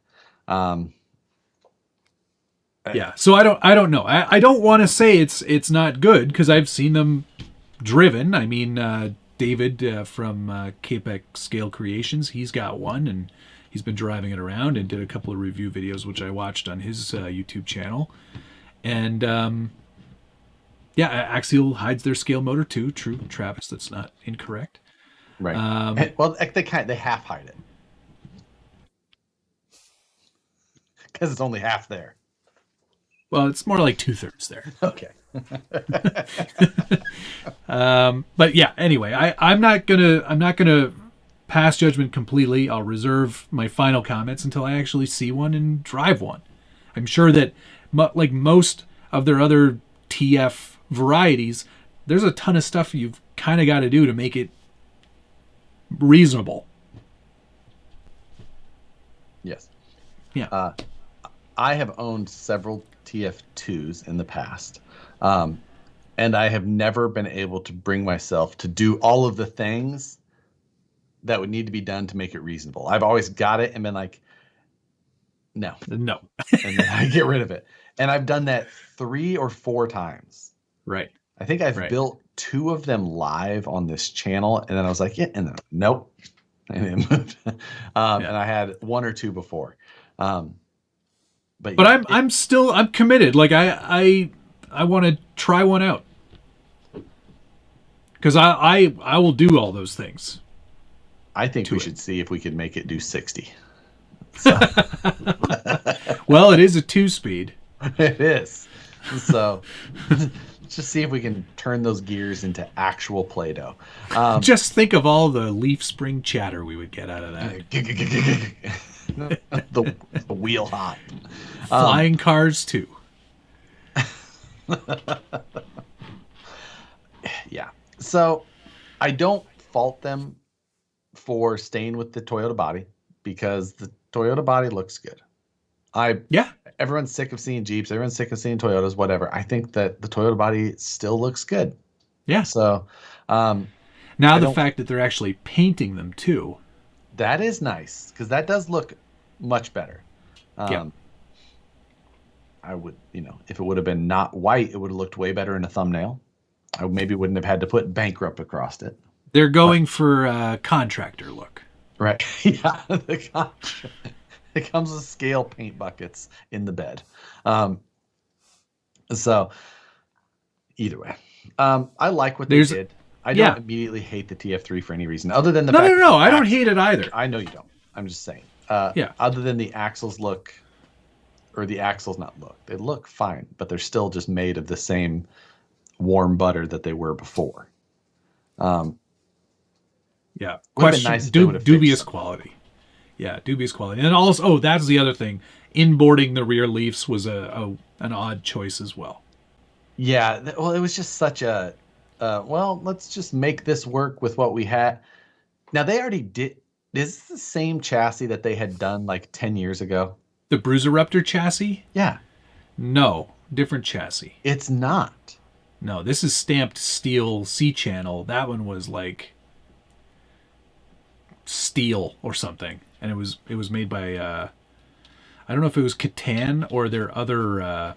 Yeah, so I don't know. I don't want to say it's not good because I've seen them driven. I mean, David from Capex Scale Creations, he's got one and he's been driving it around and did a couple of review videos which I watched on his YouTube channel. And Axial hides their scale motor too. True, Travis, that's not incorrect. Right. Well, they half hide it because it's only half there. Well, it's more like 2/3 there. Okay. But yeah, anyway, I'm not gonna pass judgment completely. I'll reserve my final comments until I actually see one and drive one. I'm sure that like most of their other TF varieties, there's a ton of stuff you've kind of got to do to make it reasonable. Yes. Yeah. I have owned several TF2s in the past. And I have never been able to bring myself to do all of the things that would need to be done to make it reasonable. I've always got it and been like, no. And then I get rid of it. And I've done that 3 or 4 times. Right. I think I've built 2 of them live on this channel. And then I was like, yeah, and then nope. And it moved. And I had 1 or 2 before. But I'm committed. Like I want to try one out because I will do all those things. I think we should see if we could make it do 60. So. Well, it is a 2-speed. It is. So just see if we can turn those gears into actual Play-Doh. Just think of all the leaf spring chatter we would get out of that. the wheel hop. Flying cars too. Yeah. So I don't fault them for staying with the Toyota body because the Toyota body looks good. Everyone's sick of seeing Jeeps. Everyone's sick of seeing Toyotas, whatever. I think that the Toyota body still looks good. Yeah. So now the fact that they're actually painting them too. That is nice because that does look much better. I would, if it would have been not white, it would have looked way better in a thumbnail. I maybe wouldn't have had to put bankrupt across it. They're going for a contractor look. Right. Yeah. It comes with scale paint buckets in the bed. So either way, I like what they did. I don't immediately hate the TF3 for any reason other than the fact No, I don't hate it either. I know you don't. I'm just saying. Other than the axles look, or the axles not look, they look fine, but they're still just made of the same warm butter that they were before. Question: dubious quality. Yeah, dubious quality. And also, oh, that's the other thing. Inboarding the rear leafs was an odd choice as well. Yeah, well, it was just such a well, let's just make this work with what we had. Now they already did. Is this the same chassis that they had done like 10 years ago? The Bruiseruptor chassis? Yeah, No, different chassis. it's not. No, this is stamped steel C-channel. That one was like steel or something, and it was made by I don't know if it was Catan or their other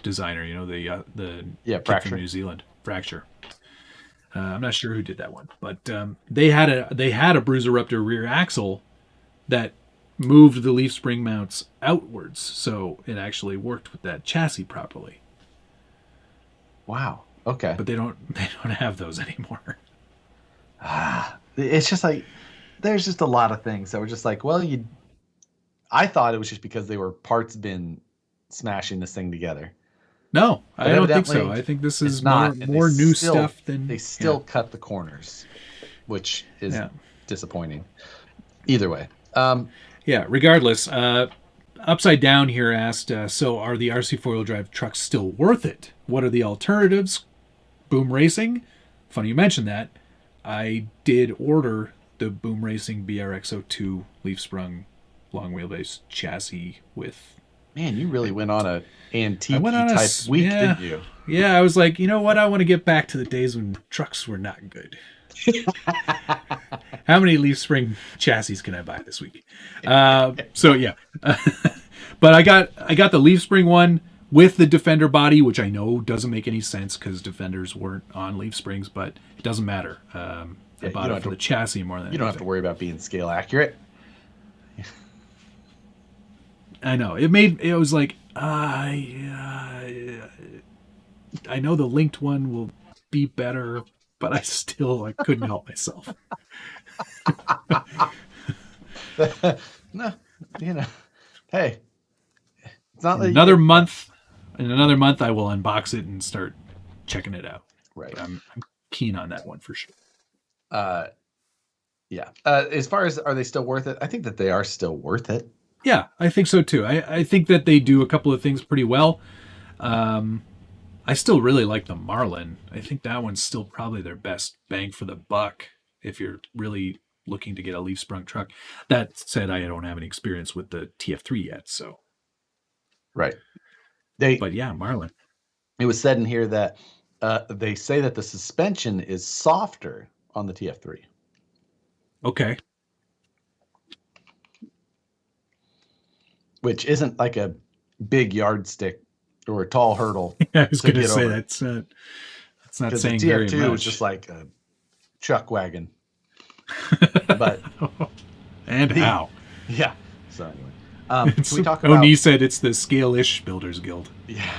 designer. You know, the Yeah, kid Fracture. from New Zealand, Fracture. I'm not sure who did that one, but they had a Bruiseruptor rear axle that moved the leaf spring mounts outwards, so it actually worked with that chassis properly. Wow. Okay. But they don't have those anymore. It's just like there's just a lot of things that were just like, well, I thought it was just because they were parts bin smashing this thing together. No, But I don't think evidently so. I think this it's is not. And more new stuff than they still cut the corners, which is disappointing. Either way. Yeah. Regardless, Upside Down here asked, so are the RC four-wheel drive trucks still worth it? What are the alternatives? Boom Racing? Funny you mentioned that. I did order the Boom Racing BRX02 leaf sprung long wheelbase chassis with. Man, you really went on a antique I went on a type week, yeah, didn't you? Yeah, I was like, you know what? I want to get back to the days when trucks were not good. How many leaf spring chassis can I buy this week? So yeah, but I got the leaf spring one with the Defender body, which I know doesn't make any sense because Defenders weren't on leaf springs, but it doesn't matter. I bought it for the chassis more than you don't have to worry about being scale accurate. I know it was like I know the linked one will be better, but I couldn't help myself. No, hey, it's not In another month I will unbox it and start checking it out. Right. But I'm keen on that one for sure. Yeah. As far as are they still worth it? I think that they are still worth it. Yeah, I think so too. I think that they do a couple of things pretty well. I still really like the Marlin. I think that one's still probably their best bang for the buck if you're really looking to get a leaf sprung truck. That said, I don't have any experience with the TF3 yet, so. Right. But yeah, Marlin. It was said in here that they say that the suspension is softer on the TF3. Okay. Which isn't like a big yardstick or a tall hurdle. Yeah, I was going to say that's not saying the very TF2 much. was just like a chuck wagon. But how? Yeah. So anyway, can we talk about? Oni said it's the scale-ish Builders Guild. Yeah.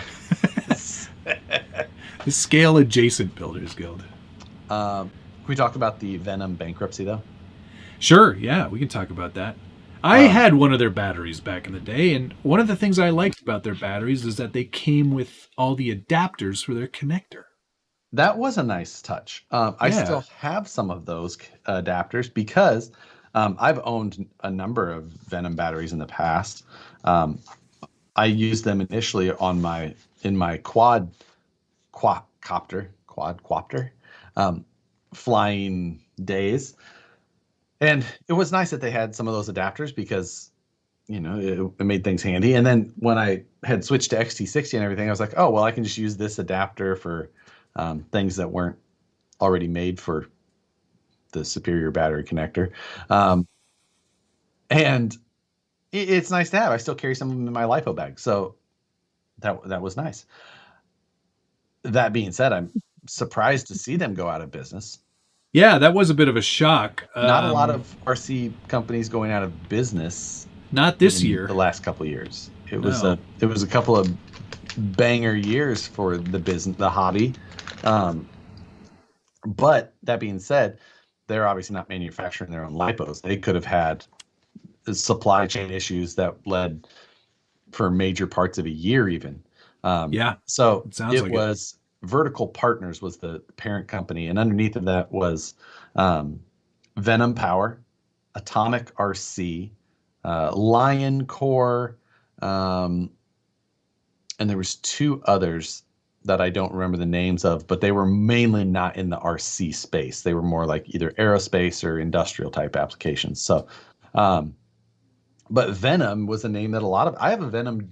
The scale adjacent Builders Guild. Can we talk about the Venom bankruptcy though? Sure. Yeah, we can talk about that. I had one of their batteries back in the day, and one of the things I liked about their batteries is that they came with all the adapters for their connector. That was a nice touch. I still have some of those adapters because I've owned a number of Venom batteries in the past. I used them initially in my quadcopter flying days. And it was nice that they had some of those adapters because, it made things handy. And then when I had switched to XT60 and everything, I was like, oh, well, I can just use this adapter for things that weren't already made for the superior battery connector. And it's nice to have. I still carry some of them in my LiPo bag. So that was nice. That being said, I'm surprised to see them go out of business. Yeah, that was a bit of a shock. Not a lot of RC companies going out of business. Not this year. The last couple of years, it was a couple of banger years for the hobby. But that being said, they're obviously not manufacturing their own lipos. They could have had supply chain issues that led for major parts of a year, even. So it was. Vertical Partners was the parent company, and underneath of that was Venom Power, Atomic RC, Lion Core, and there was two others that I don't remember the names of, but they were mainly not in the RC space. They were more like either aerospace or industrial type applications. So, but Venom was a name that I have a Venom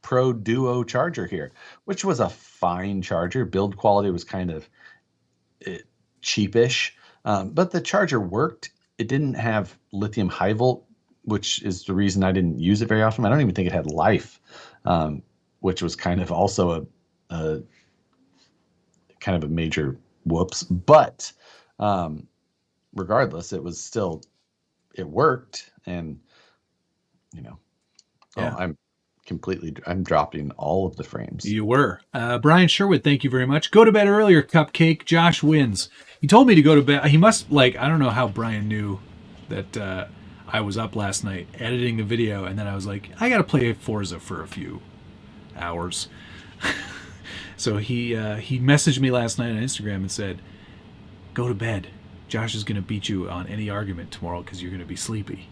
Pro Duo charger here, which was a fine charger. Build quality was kind of cheapish, but the charger worked. It didn't have lithium high volt, which is the reason I didn't use it very often. I don't even think it had life, which was kind of also a kind of a major whoops. But regardless, it worked, and Yeah. I'm dropping all of the frames. You were. Brian Sherwood, thank you very much. Go to bed earlier, Cupcake. Josh wins. He told me to go to bed. He must, I don't know how Brian knew that I was up last night editing the video, and then I was like, I got to play Forza for a few hours. So he messaged me last night on Instagram and said, go to bed. Josh is going to beat you on any argument tomorrow because you're going to be sleepy.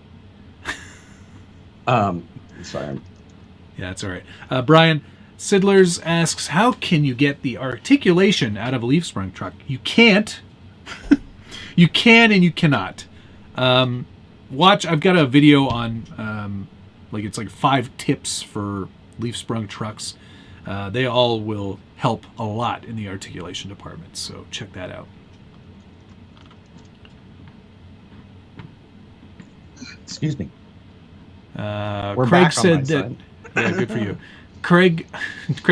Sorry. Yeah, that's all right. Brian Sidlers asks, how can you get the articulation out of a leaf sprung truck? You can't. You can and you cannot. Watch, I've got a video on, it's like 5 tips for leaf sprung trucks. They all will help a lot in the articulation department, so check that out. Excuse me. Craig said that. Yeah, good for you. Craig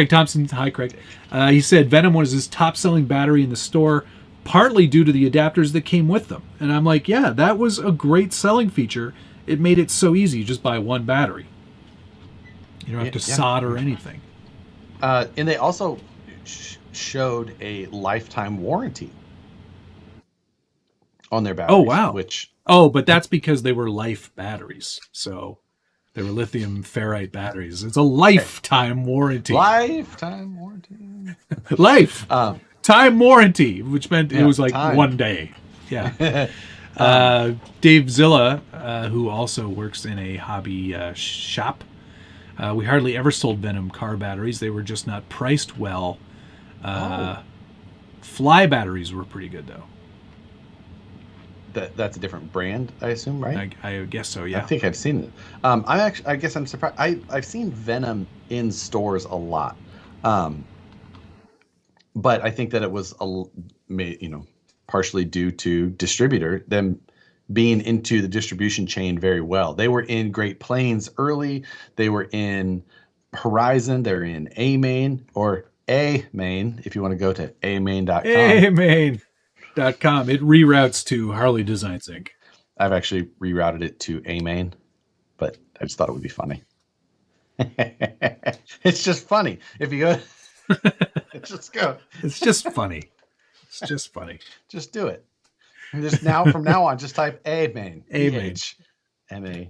Thompson. Hi, Craig. He said Venom was his top-selling battery in the store, partly due to the adapters that came with them. And I'm like, yeah, that was a great selling feature. It made it so easy. You just buy one battery. You don't have to solder anything. And they also showed a lifetime warranty on their batteries. Oh, wow. But that's because they were life batteries. So they were lithium ferrite batteries. It's a lifetime warranty. Lifetime warranty. Time warranty, which meant it was like time. 1 day. Yeah. Dave Zilla, who also works in a hobby shop, we hardly ever sold Venom car batteries. They were just not priced well. Fly batteries were pretty good, though. That's a different brand, I assume, right? I guess so, yeah. I think I've seen it. I guess I'm surprised. I've seen Venom in stores a lot, but I think that it was partially due to them being into the distribution chain very well. They were in Great Plains early. They were in Horizon. They're in A-Main or A-Main if you want to go to amain.com. A-Main.com. It reroutes to Harleydesigns Inc. I've actually rerouted it to A-Main, but I just thought it would be funny. It's just funny. If you go, just go. It's just funny. It's just funny. Just do it. From now on, just type A-Main. A-Main. A-Main.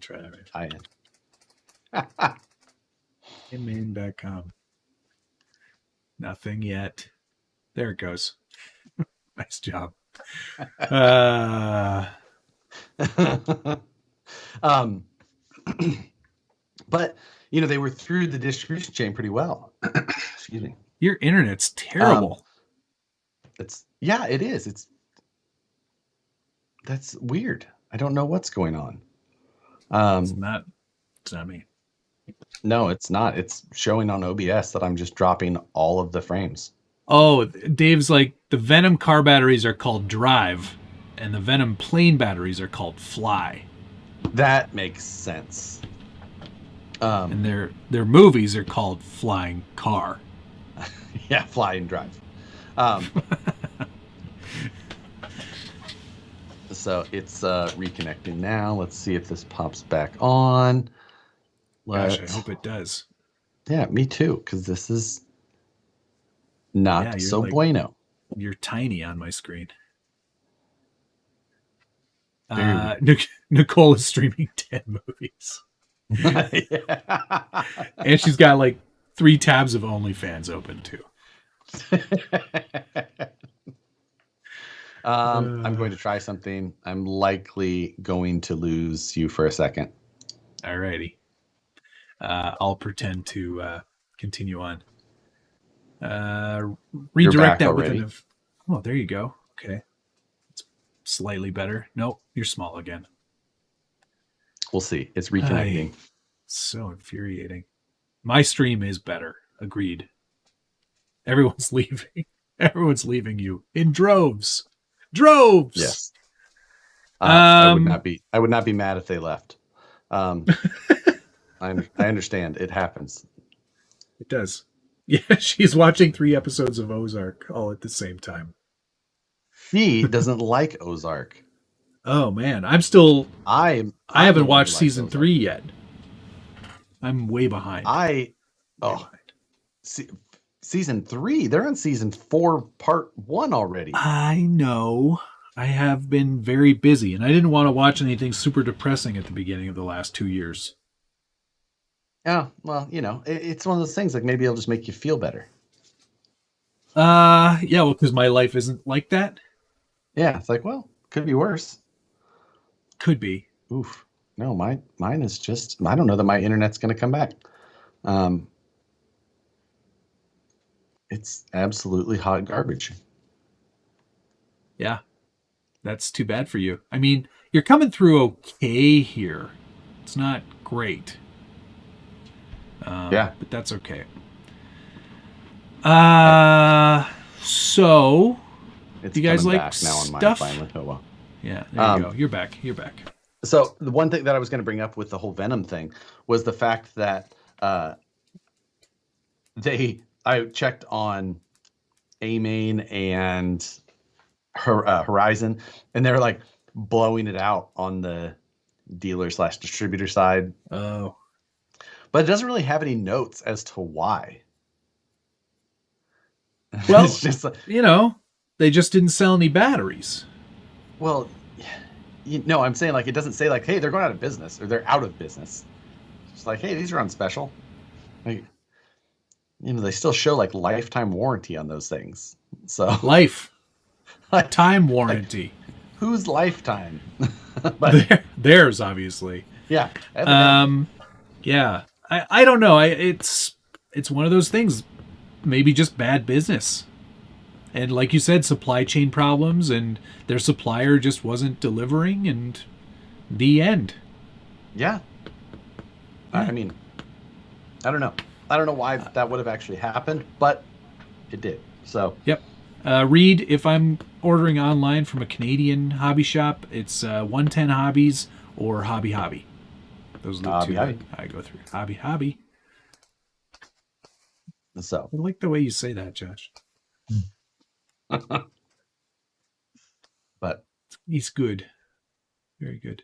A-Main.com. Nothing yet. There it goes. Nice job. But they were through the distribution chain pretty well. Excuse me. Your internet's terrible. It is. That's weird. I don't know what's going on. It's not me. No, it's not. It's showing on OBS that I'm just dropping all of the frames. Oh, Dave's like, the Venom car batteries are called Drive, and the Venom plane batteries are called Fly. That makes sense. And their movies are called Flying Car. Yeah, Fly and Drive. So it's reconnecting now. Let's see if this pops back on. Gosh, I hope it does. Yeah, me too, because this is not so bueno. You're tiny on my screen. Nicole is streaming 10 movies. And she's got like 3 tabs of OnlyFans open too. I'm going to try something. I'm likely going to lose you for a second. Alrighty. I'll pretend to continue on. Redirect that with an. Oh, there you go. Okay. It's slightly better. Nope, you're small again. We'll see. It's reconnecting. So infuriating. My stream is better. Agreed. Everyone's leaving. Everyone's leaving you in droves. Droves. Yes. I would not be mad if they left. I understand. It happens. It does. Yeah, she's watching 3 episodes of Ozark all at the same time. She doesn't like Ozark. Oh man, I haven't watched season 3 yet. I'm way behind. Season 3. They're on season 4, part 1 already. I know. I have been very busy, and I didn't want to watch anything super depressing at the beginning of the last 2 years. Yeah, well, it's one of those things. Like maybe it'll just make you feel better. Yeah, well, because my life isn't like that. Yeah, it's like, well, could be worse. Could be. Oof. No, mine is just. I don't know that my internet's going to come back. It's absolutely hot garbage. Yeah, that's too bad for you. I mean, you're coming through okay here. It's not great. Yeah, but that's okay. So it's you guys like back now on stuff? Mine finally. Oh well. Yeah, there you go. You're back. You're back. So the one thing that I was going to bring up with the whole Venom thing was the fact that I checked on A-Main and Horizon, and they're like blowing it out on the dealer/distributor side. Oh. But it doesn't really have any notes as to why. Well, it's just they just didn't sell any batteries. Well, I'm saying like it doesn't say like, hey, they're going out of business or they're out of business. It's like, hey, these are on special. Like, they still show like lifetime warranty on those things. So time warranty. Like, whose lifetime? But theirs, obviously. Yeah. Yeah. I don't know. It's one of those things. Maybe just bad business. And like you said, supply chain problems, and their supplier just wasn't delivering, and the end. Yeah. I mean, I don't know. I don't know why that would have actually happened, but it did. So. Yep. Reed, if I'm ordering online from a Canadian hobby shop, it's 110 Hobbies or Hobby Hobby. Those are the two that I go through. Hobby. So I like the way you say that, Josh. But he's good. Very good.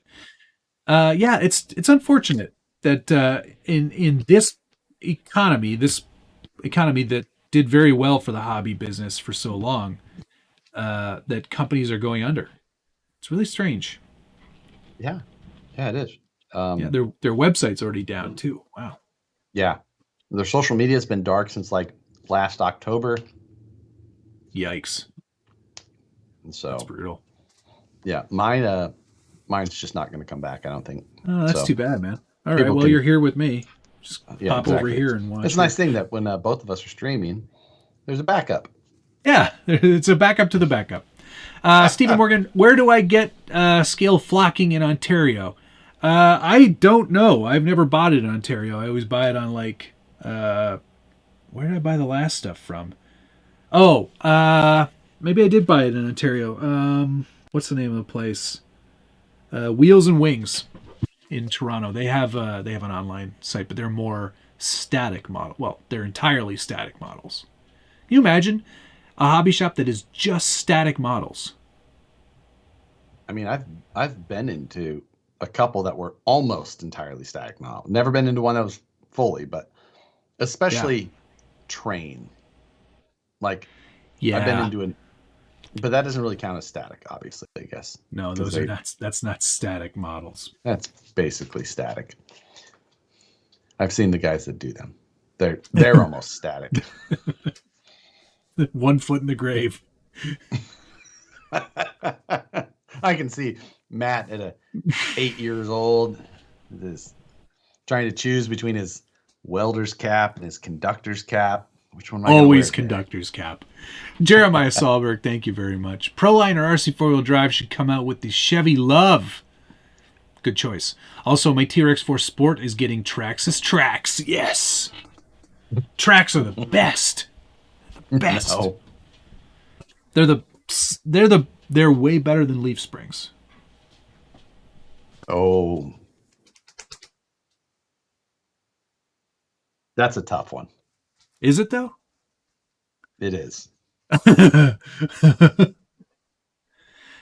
Yeah, it's unfortunate that in this economy that did very well for the hobby business for so long, that companies are going under. It's really strange. Yeah, it is. Yeah, their website's already down too. Wow. Yeah, their social media has been dark since like last October. Yikes. And so that's brutal. Yeah, mine's just not going to come back, I don't think. Oh, that's too bad, man. All right, well, you're here with me. Just pop over here and watch. It's a nice thing that when both of us are streaming, there's a backup. Yeah, it's a backup to the backup. Stephen Morgan, where do I get scale flocking in Ontario? I don't know. I've never bought it in Ontario. I always buy it on like, where did I buy the last stuff from? Oh, maybe I did buy it in Ontario. What's the name of the place? Wheels and Wings in Toronto. They have an online site, but they're more static model. Well, they're entirely static models. Can you imagine a hobby shop that is just static models? I mean, I've been into a couple that were almost entirely static model. Never been into one that was fully, but especially Train. Like, yeah, I've been into an, but that doesn't really count as static, obviously, I guess. No, those are not. That's not static models. That's basically static. I've seen the guys that do them. They're almost static. 1 foot in the grave. I can see Matt at 8 years old, this trying to choose between his welder's cap and his conductor's cap. Which one am I gonna Always wear conductor's cap. Jeremiah Sahlberg, thank you very much. Proline or RC four-wheel drive should come out with the Chevy Love. Good choice. Also, my TRX4 Sport is getting Traxxas tracks. Yes! Tracks are the best. The best. No. They're way better than leaf springs. Oh. That's a tough one. Is it though? It is. That is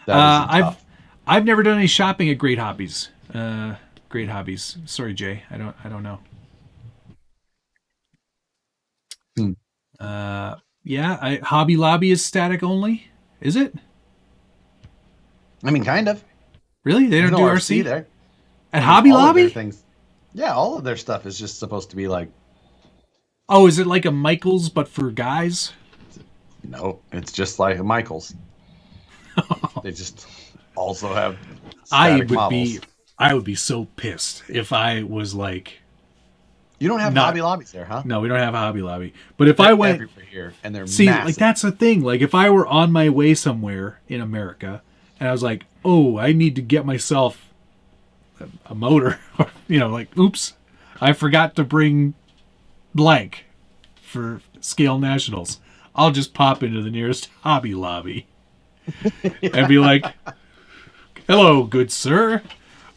tough. I've never done any shopping at Great Hobbies. Great Hobbies. Sorry, Jay. I don't know. Yeah, Hobby Lobby is static only. Is it? I mean, kind of. Really? They don't There's do no RC there. at Hobby All of their Lobby? things. Yeah, all of their stuff is just supposed to be like. Oh, is it like a Michaels but for guys? No, it's just like a Michaels. They just also have. I static models. would be so pissed if I was like, You don't have not- Hobby Lobbies there, huh? no, we don't have a Hobby Lobby. But if I went, everywhere here, and they're see, massive. like that's the thing. Like if I were on my way somewhere in America and I was like, oh, I need to get myself a motor, like, oops, I forgot to bring blank for Scale Nationals. I'll just pop into the nearest Hobby Lobby and be like, hello, good sir.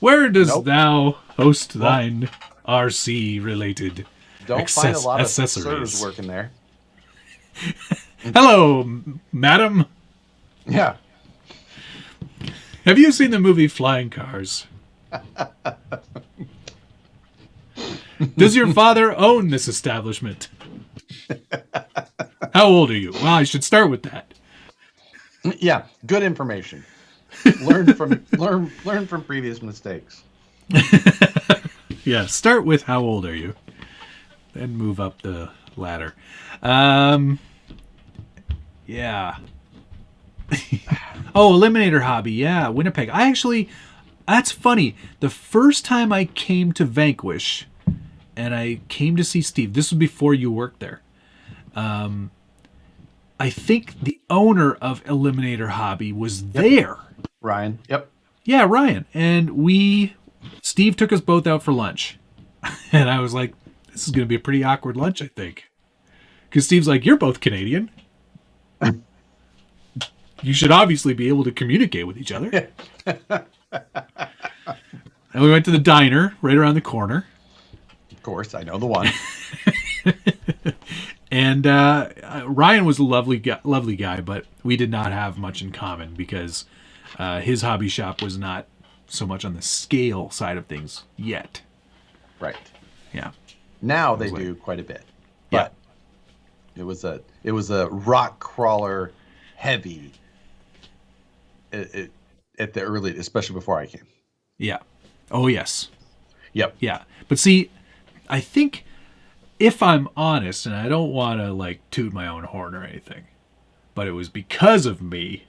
Where does thou host thine RC-related Don't find a lot of accessories? sirs working there. Hello, madam. Yeah. Have you seen the movie Flying Cars? Does your father own this establishment? How old are you? Well, I should start with that. Yeah, good information. Learn from previous mistakes. Yeah, start with how old are you? Then move up the ladder. Yeah. Oh, Eliminator Hobby. Yeah, Winnipeg. That's funny. The first time I came to Vanquish and I came to see Steve, this was before you worked there. I think the owner of Eliminator Hobby was there. Ryan. Yep. Yeah, Ryan. And Steve took us both out for lunch. And I was like, this is going to be a pretty awkward lunch, I think. Because Steve's like, you're both Canadian. You should obviously be able to communicate with each other. And we went to the diner right around the corner. Of course, I know the one. And Ryan was a lovely guy, but we did not have much in common because his hobby shop was not so much on the scale side of things yet. Right. Yeah. Now they do quite a bit. But it was a rock crawler heavy at the early, especially before I came. Yeah. Oh, yes. Yep. Yeah. But see, I think if I'm honest, and I don't want to like toot my own horn or anything, but it was because of me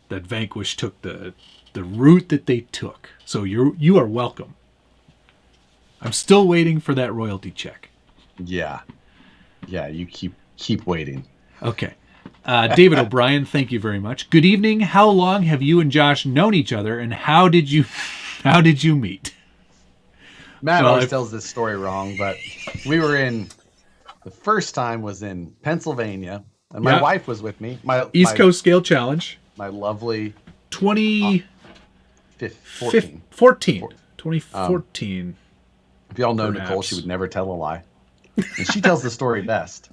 that Vanquish took the route that they took. So you are welcome. I'm still waiting for that royalty check. Yeah. Yeah, you keep waiting. Okay. David O'Brien, thank you very much. Good evening. How long have you and Josh known each other, and how did you meet? Matt always tells this story wrong, but the first time was in Pennsylvania, and my wife was with me. East Coast Scale Challenge. My lovely 2014. If y'all know Perhaps. Nicole, she would never tell a lie. And she tells the story best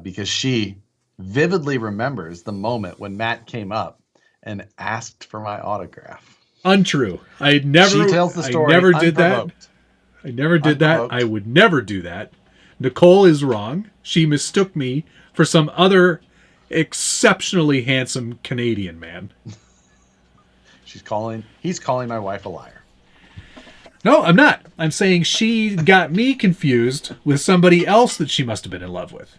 because she vividly remembers the moment when Matt came up and asked for my autograph. Untrue. She tells the story. I never did that. Unprovoked. I never did that. I would never do that. Nicole is wrong. She mistook me for some other exceptionally handsome Canadian man. He's calling my wife a liar. No, I'm not. I'm saying she got me confused with somebody else that she must have been in love with.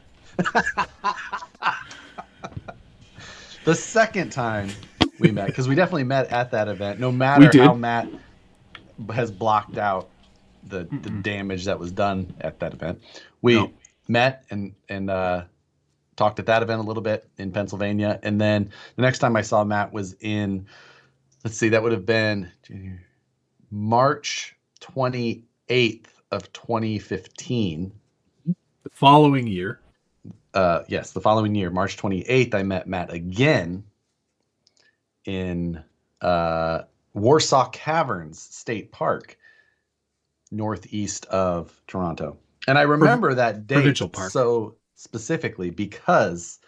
The second time we met, because we definitely met at that event. No We matter did. how Matt has blocked out the damage that was done at that event, we No. met and talked at that event a little bit in Pennsylvania, and then the next time I saw Matt was in, let's see, that would have been March 28th of 2015. The following year. Yes, the following year, March 28th, I met Matt again in Warsaw Caverns State Park, northeast of Toronto. And I remember that date Provincial Park. so specifically because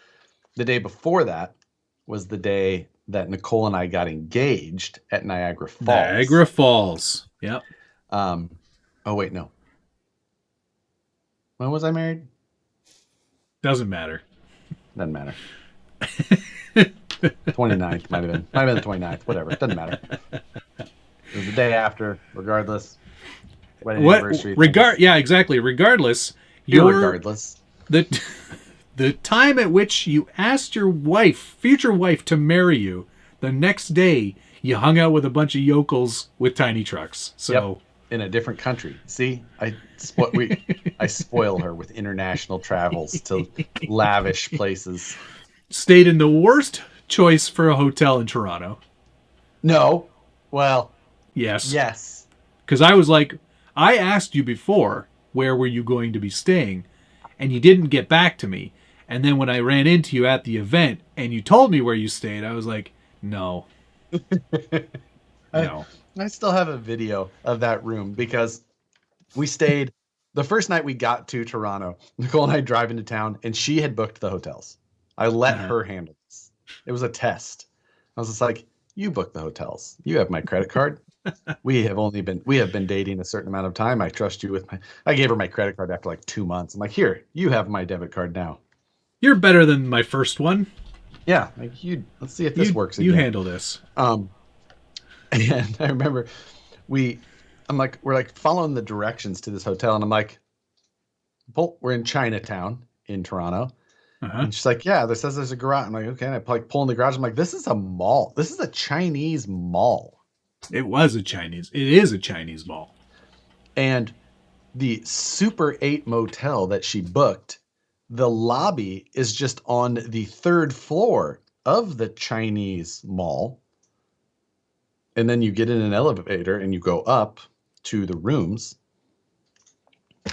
the day before that was the day that Nicole and I got engaged at Niagara Falls. Niagara Falls. Yep. Oh, wait, no. When was I married? Doesn't matter. Doesn't matter. 29th might have been. Might have been the 29th. Whatever. Doesn't matter. It was the day after, regardless. Wedding anniversary. Yeah, exactly. Regardless, Regardless. The time at which you asked your future wife, to marry you, the next day you hung out with a bunch of yokels with tiny trucks. So yep. In a different country. See, I spoil her with international travels to lavish places. Stayed in the worst choice for a hotel in Toronto. No. Well. Yes. Yes. Because I was like, I asked you before, where were you going to be staying? And you didn't get back to me. And then when I ran into you at the event and you told me where you stayed, I was like, no. No. I still have a video of that room because we stayed the first night we got to Toronto. Nicole and I drive into town, and she had booked the hotels. I let her handle this. It was a test. I was just like, you book the hotels. You have my credit card. We have been dating a certain amount of time. I trust you with I gave her my credit card after like 2 months. I'm like, here, you have my debit card now. You're better than my first one. Yeah. Like let's see if this works again. You handle this. And I remember we're like following the directions to this hotel, and I'm like, we're in Chinatown in Toronto. And she's like, yeah, this says there's a garage. I'm like, okay. And I like pull in the garage. I'm like, this is a mall. This is a Chinese mall. It is a Chinese mall. And the Super 8 motel that she booked, the lobby is just on the 3rd floor of the Chinese mall. And then you get in an elevator and you go up to the rooms.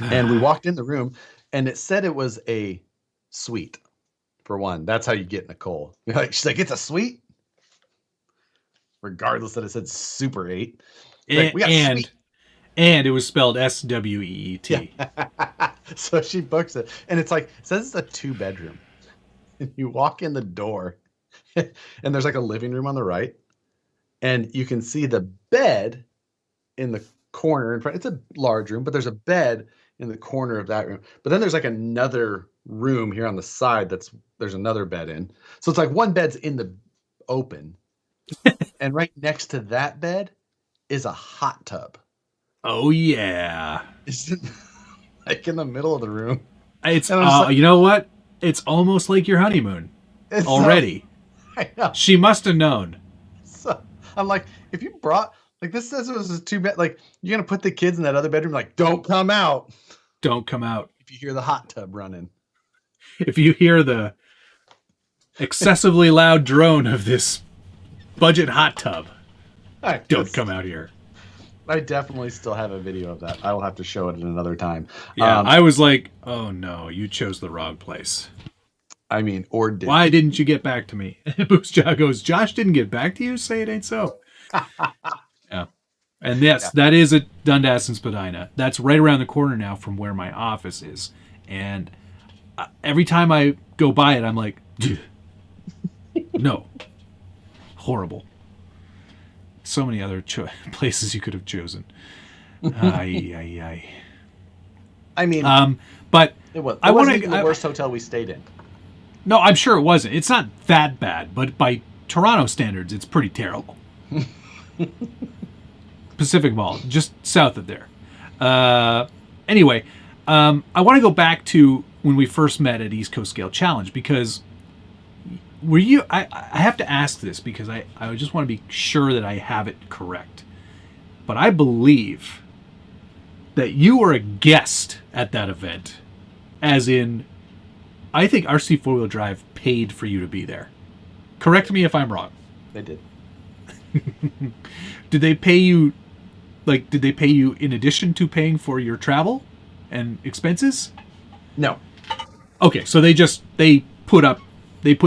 And we walked in the room, and it said it was a suite, for one. That's how you get Nicole. She's like, it's a suite? Regardless that it said Super 8. Like, we got suite. And it was spelled SWEET. Yeah. So she books it. And it's like, it says it's a 2-bedroom. And you walk in the door, and there's like a living room on the right. And you can see the bed in the corner in front. It's a large room, but there's a bed in the corner of that room. But then there's like another room here on the side there's another bed in. So it's like one bed's in the open. And right next to that bed is a hot tub. Oh, yeah. It's like in the middle of the room. It's you know what? It's almost like your honeymoon already. I know. She must have known. So I'm like, if you brought, like, this says it was a 2-bed, like, you're going to put the kids in that other bedroom, like, don't come out. Don't come out. If you hear the hot tub running. If you hear the excessively loud drone of this budget hot tub, don't come out here. I definitely still have a video of that. I will have to show it at another time. Yeah, I was like, oh no, you chose the wrong place. I mean, or did. Why didn't you get back to me? Boost goes, Josh didn't get back to you? Say it ain't so. Yeah. And yes, that is at Dundas and Spadina. That's right around the corner now from where my office is. And every time I go by it, I'm like, no. Horrible. So many other places you could have chosen. I mean, but it wasn't even the worst hotel we stayed in. No, I'm sure it wasn't. It's not that bad, but by Toronto standards, it's pretty terrible. Pacific Mall, just south of there. Anyway, I want to go back to when we first met at East Coast Scale Challenge, because were you? I have to ask this because I just want to be sure that I have it correct. But I believe that you were a guest at that event, as in, I think RC 4-wheel drive paid for you to be there. Correct me if I'm wrong. They did. Did they pay you? Like, did they pay you in addition to paying for your travel and expenses? No. Okay, so they put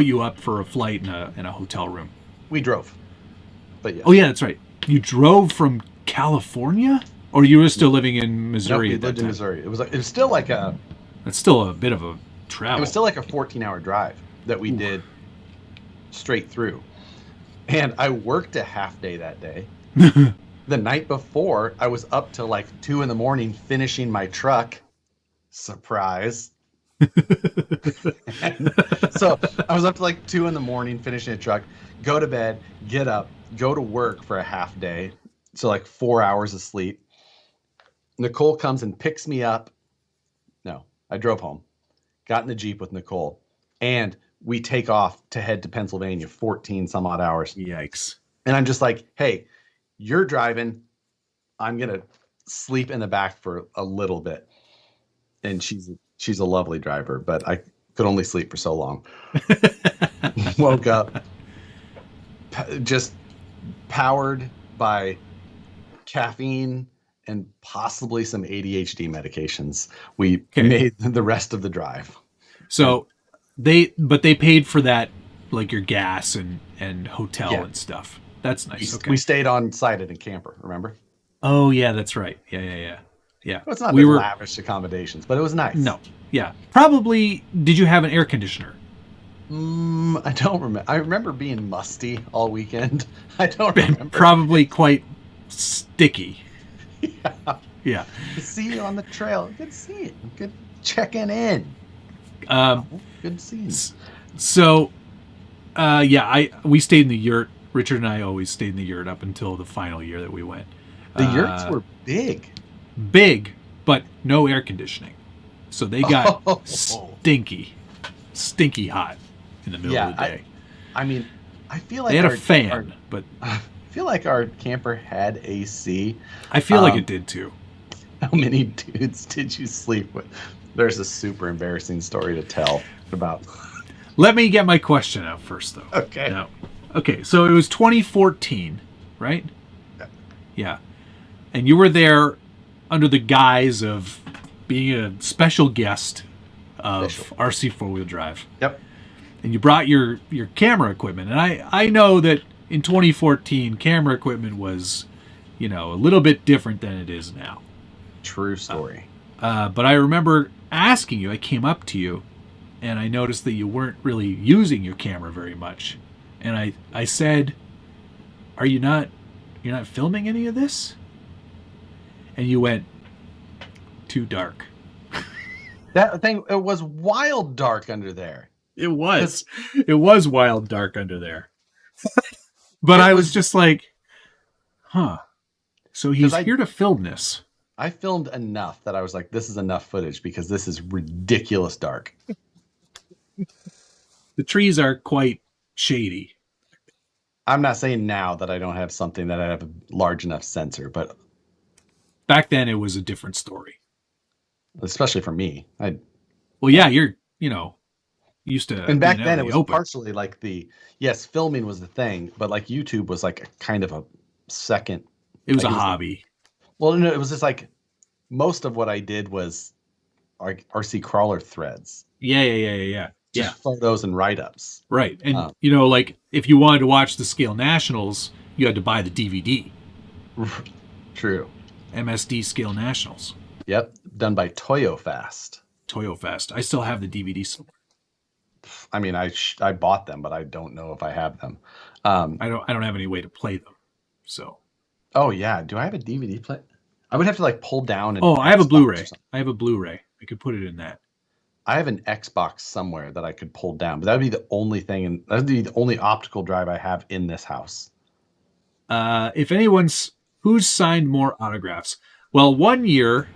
you up for a flight in a hotel room. We drove. But yes. Oh yeah, that's right. You drove from California, or you were still living in Missouri? Nope, we lived in Missouri. It was still like a. That's still a bit of a travel. It was still like a 14-hour drive that we did straight through, and I worked a half day that day. The night before, I was up till like 2 a.m. finishing my truck. Surprise. So I was up to like 2 a.m. finishing a truck, go to bed, get up, go to work for a half day. So like 4 hours of sleep. Nicole comes and picks me up. No, I drove home, got in the Jeep with Nicole, and we take off to head to Pennsylvania, 14 some odd hours. Yikes. And I'm just like, hey, you're driving. I'm going to sleep in the back for a little bit. And she's a lovely driver, but I could only sleep for so long. Woke up just powered by caffeine and possibly some ADHD medications. We made the rest of the drive. So they paid for that, like your gas and hotel and stuff. That's nice. We stayed on site in a camper, remember? Oh yeah, that's right. Yeah. Well, it's not lavish accommodations, but it was nice. No. Yeah. Probably, did you have an air conditioner? I don't remember. I remember being musty all weekend. I don't remember. Probably quite sticky. Yeah. Good to see you on the trail. Good to see you. Good checking in. Good seeing you. So, we stayed in the yurt. Richard and I always stayed in the yurt up until the final year that we went. The yurts were big. Big, but no air conditioning. So they got stinky hot in the middle of the day. I feel like they had a fan, but I feel like our camper had AC. I feel like it did too. How many dudes did you sleep with? There's a super embarrassing story to tell about. Let me get my question out first, though. Okay. Now, okay, so it was 2014, right? Yeah. And you were there under the guise of being a special guest of RC 4-wheel drive. Yep. And you brought your camera equipment. And I know that in 2014, camera equipment was, a little bit different than it is now. True story. But I remember asking you, I came up to you, and I noticed that you weren't really using your camera very much. And I said, you're not filming any of this? And you went, too dark. That thing, it was wild dark under there. It was. It was wild dark under there. But I was just like, so he's here to film this. I filmed enough that I was like, this is enough footage because this is ridiculous dark. The trees are quite shady. I'm not saying now that I don't have something that I have a large enough sensor, but back then it was a different story. Especially for me. You're, used to. And back then it was partially like filming was the thing, but like YouTube was like a kind of a second. It was a hobby. Well, no, it was just like most of what I did was like RC crawler threads. Yeah. Just photos and write-ups. Right. And, like if you wanted to watch the Scale Nationals, you had to buy the DVD. True. MSD Scale Nationals. Yep. Done by ToyoFast. I still have the DVD somewhere. I mean, I bought them, but I don't know if I have them. I don't have any way to play them. So. Oh yeah. Do I have a DVD player? I would have to like pull down. I have a Blu-ray. I I could put it in that. I have an Xbox somewhere that I could pull down, but that would be the only thing, and that would be the only optical drive I have in this house. If who's signed more autographs? Well, one year,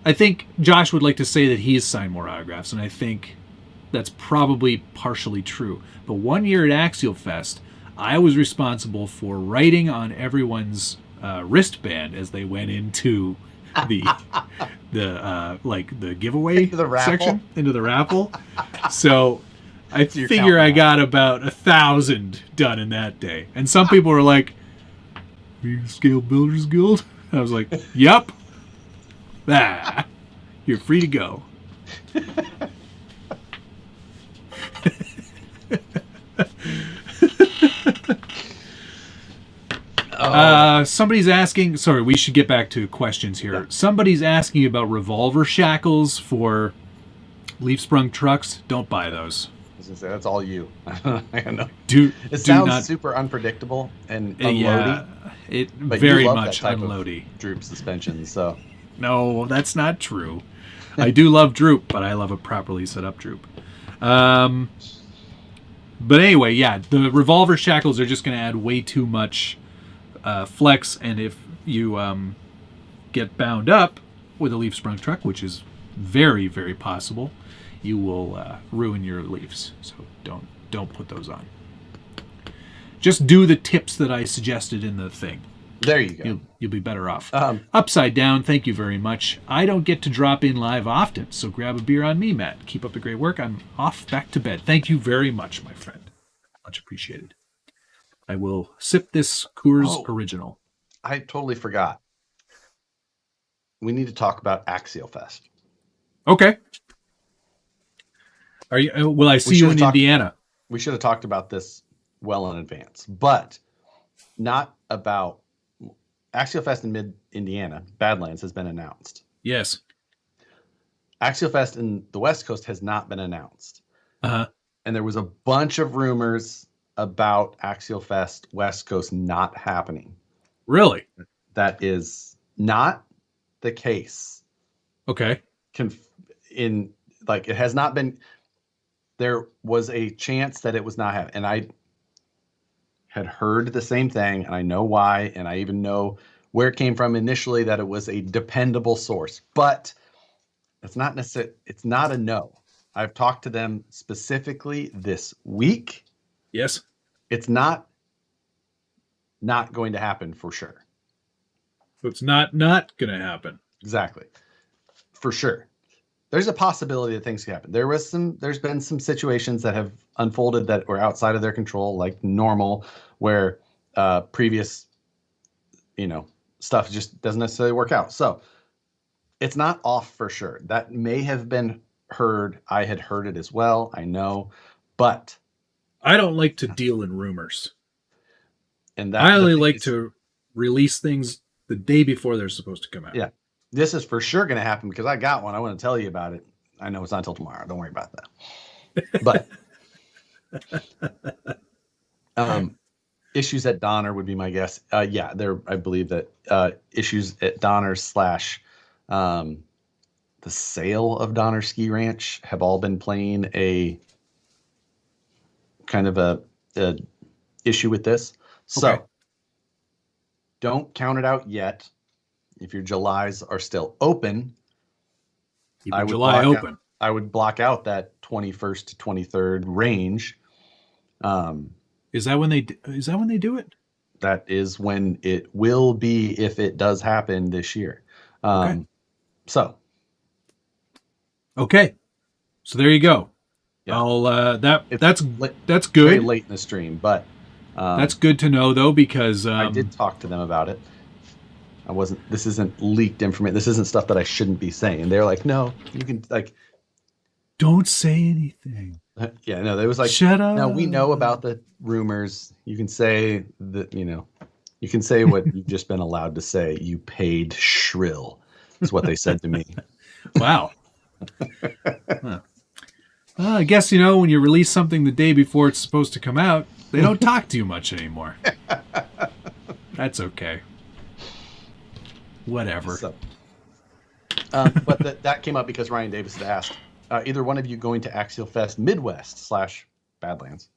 I think Josh would like to say that he's signed more autographs, and I think that's probably partially true. But one year at Axialfest, I was responsible for writing on everyone's wristband as they went into the the giveaway Into the raffle? section, into the raffle. So I you're figure I counting got about 1,000 done in that day. And some people were like, "Are you Scale Builders Guild?" I was like, "Yep." You're free to go. Somebody's asking. Sorry, we should get back to questions here. Yeah. Somebody's asking about revolver shackles for leaf sprung trucks. Don't buy those. I was gonna say, that's all you. I know. It sounds super unpredictable and unloady. Yeah, it but very you love much that type of unloady. droop suspension. So No, that's not true. I do love droop, but I love a properly set up droop. But anyway, yeah, the revolver shackles are just going to add way too much flex, and if you get bound up with a leaf sprung truck, which is very, very possible, you will ruin your leaves. So don't put those on. Just do the tips that I suggested in the thing. there you go. You'll be better off. Upside Down, thank you very much. I don't get to drop in live often, so grab a beer on me, Matt. Keep up the great work. I'm off back to bed. Thank you very much, my friend. Much appreciated. I will sip this Coors Original. I totally forgot. We need to talk about Axialfest. Okay. Are you? Will I see you in Indiana? We should have talked about this well in advance, but not about Axialfest in mid-Indiana. Badlands has been announced. Yes. Axialfest in the West Coast has not been announced. Uh-huh. And there was a bunch of rumors about Axialfest West Coast not happening. Really? That is not the case. Okay. It has not been. There was a chance that it was not happening, and I had heard the same thing, and I know why, and I even know where it came from initially, that it was a dependable source, but it's not necessarily. It's not a no. I've talked to them specifically this week. Yes. It's not going to happen for sure. So it's not going to happen. Exactly. For sure. There's a possibility that things can happen. There's been some situations that have unfolded that were outside of their control, like normal, where previous, stuff just doesn't necessarily work out. So it's not off for sure. That may have been heard. I had heard it as well. I know, but I don't like to deal in rumors. And that I only like to release things the day before they're supposed to come out. Yeah. This is for sure going to happen because I got one. I want to tell you about it. I know it's not until tomorrow. Don't worry about that. But issues at Donner would be my guess. Yeah, I believe that issues at Donner / the sale of Donner Ski Ranch have all been playing a kind of a issue with this. So Okay. Don't count it out yet. If your Julys are still open, I would I would block out that 21st to 23rd range. Is that when they do it? That is when it will be if it does happen this year. Okay. So there you go. Yeah. I'll that's good. Very late in the stream, but that's good to know though, because I did talk to them about it. This isn't leaked information. This isn't stuff that I shouldn't be saying. They're like, no, you can don't say anything. Yeah, no, there was like, shut up. Now we know about the rumors. You can say that, you can say what you've just been allowed to say. You paid shrill is what they said to me. Wow. Huh. Well, I guess, when you release something the day before it's supposed to come out, they don't talk to you much anymore. That's okay. Whatever. So, but that came up because Ryan Davis had asked, either one of you going to Axialfest Midwest / Badlands?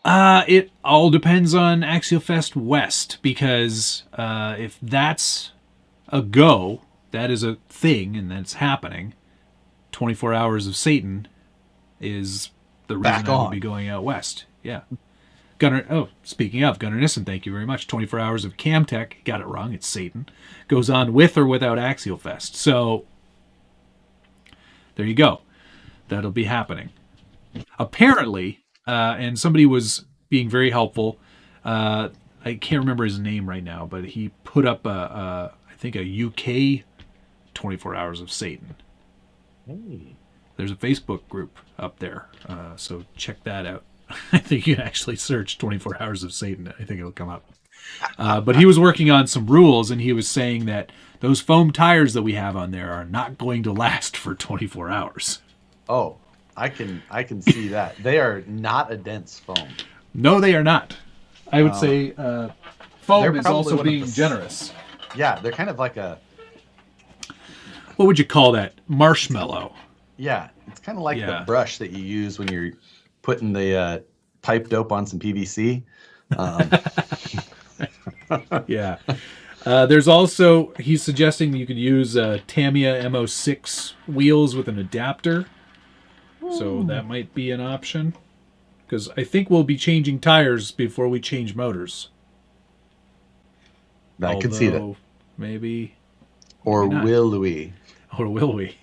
It all depends on Axialfest West, because if that's a go, that is a thing, and that's happening. 24 Hours of Satan is the Back reason I would on. be going out west. Yeah. Speaking of, Gunnar Nissen, thank you very much. 24 hours of Camtech, got it wrong, it's Satan, goes on with or without Axialfest. So, there you go. That'll be happening. Apparently, and somebody was being very helpful, I can't remember his name right now, but he put up, I think, a UK 24 hours of Satan. Hey. There's a Facebook group up there, so check that out. I think you can actually search 24 hours of Satan. I think it'll come up. But he was working on some rules, and he was saying that those foam tires that we have on there are not going to last for 24 hours. Oh, I can see that. They are not a dense foam. No, they are not. I would say foam they're is probably also one of being the- generous. Yeah, they're kind of like a... What would you call that? Marshmallow. Yeah, it's kind of like Yeah. the brush that you use when you're putting the pipe dope on some PVC. Yeah. There's also, he's suggesting you could use Tamiya MO6 wheels with an adapter. So that might be an option. Because I think we'll be changing tires before we change motors. I can see that. Although, maybe. Or maybe not. will we? Or will we?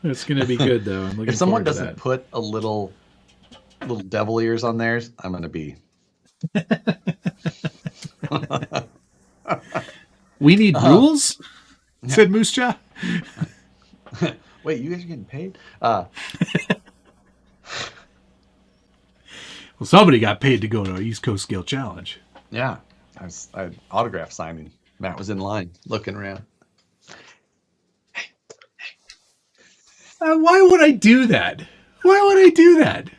It's going to be good, though. I'm looking If someone forward to doesn't that. put a little devil ears on theirs, I'm going to be... We need rules? Said Moose Jaw. Wait, you guys are getting paid? Well, somebody got paid to go to East Coast Scale Challenge. Yeah. I had autograph signing. Matt was in line looking around. Why would I do that? Why would I do that?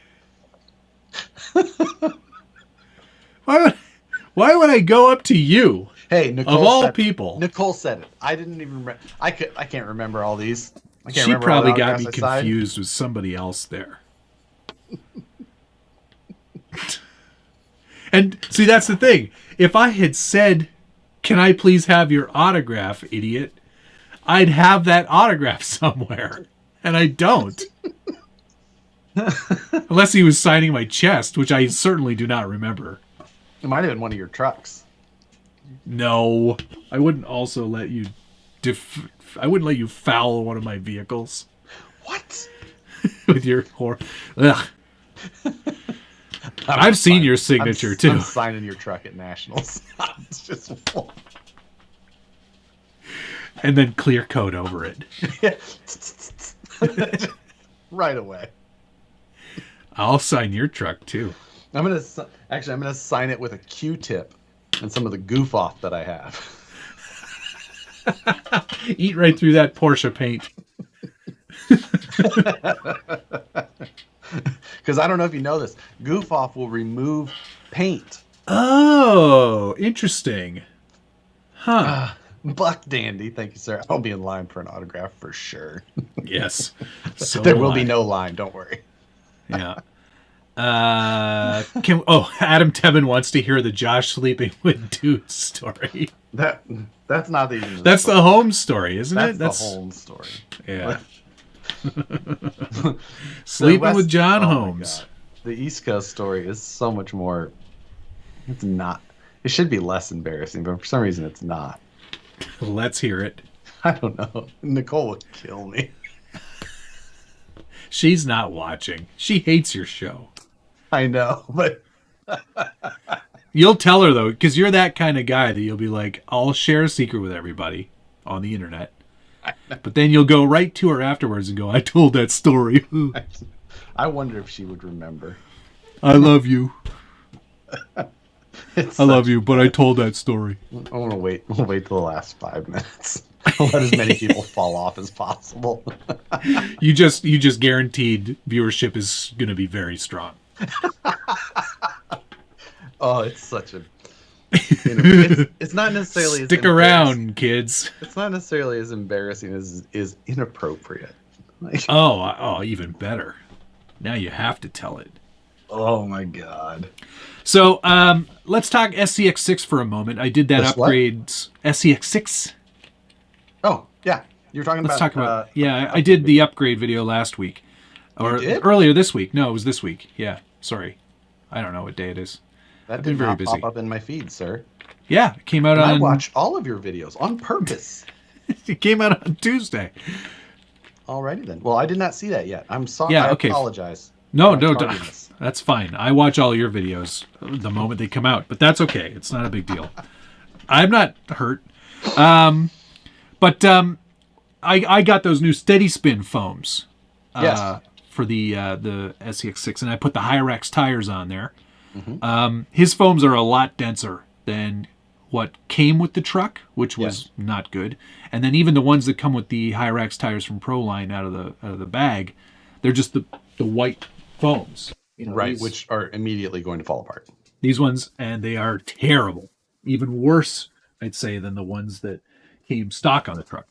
Why would I go up to you? Hey, Nicole. Of all said, people. Nicole said it. I didn't even remember. I can't remember all these. I can't She remember all the probably got me autographs I signed. confused with somebody else there. And see, that's the thing. If I had said, "Can I please have your autograph, idiot?" I'd have that autograph somewhere. And I don't. Unless he was signing my chest, which I certainly do not remember. It might have been one of your trucks. No. I wouldn't also let you I wouldn't let you foul one of my vehicles What? with your Ugh. I've seen your signature too. I'm signing your truck at Nationals. It's just And then clear coat over it. right away. I'll sign your truck too. I'm gonna sign it with a Q-tip and some of the goof off that I have. Eat right through that Porsche paint. Because I don't know if you know this, goof off will remove paint. Oh, interesting. Huh. Buck dandy, thank you, sir. I'll be in line for an autograph for sure. Yes. So There am will I. be no line, don't worry. Yeah. Adam Tebben wants to hear the Josh sleeping with dudes story. That's not even. That's the home story, isn't it? That's the home story. Yeah. Sleeping with John oh my Holmes. God. The East Coast story is so much more. It's not. It should be less embarrassing, but for some reason it's not. Let's hear it. I don't know. Nicole would kill me. She's not watching. She hates your show. I know, but You'll tell her, though, because you're that kind of guy that you'll be like, I'll share a secret with everybody on the internet. But then you'll go right to her afterwards and go, I told that story. I wonder if she would remember. I love you. It's I love you, but I told that story. I want to wait. We'll wait till the last 5 minutes. I'll let as many people fall off as possible. You just guaranteed viewership is going to be very strong. Oh, it's such a. It's not necessarily. as Stick embarrassing- around, kids. It's not necessarily as embarrassing as is inappropriate. Like, Oh, even better. Now you have to tell it. oh my god. So let's talk SCX6 for a moment. I did that This what? upgrades. SCX6. Oh yeah, you're talking Let's about. talk about. Yeah, I did the upgrade video last week. Or did? earlier this week. No, it was this week. Yeah, sorry. I don't know what day it is. That I've did been very not busy. pop up in my feed, sir. Yeah, it came out And I on... watch all of your videos on purpose. It came out on Tuesday. Alrighty then. Well, I did not see that yet. I'm sorry. Yeah, I okay. apologize. No, for my no, tardiness. that's fine. I watch all your videos the moment they come out, but that's okay. It's not a big deal. I'm not hurt. But I got those new steady spin foams Yes. for the SCX6, and I put the Hyrax tires on there. Mm-hmm. His foams are a lot denser than what came with the truck, which was Yes. not good. And then even the ones that come with the Hyrax tires from Proline out of the bag, they're just the white foams. You know, Right, which are immediately going to fall apart. these ones, and they are terrible. Even worse, I'd say, than the ones that came stock on the truck.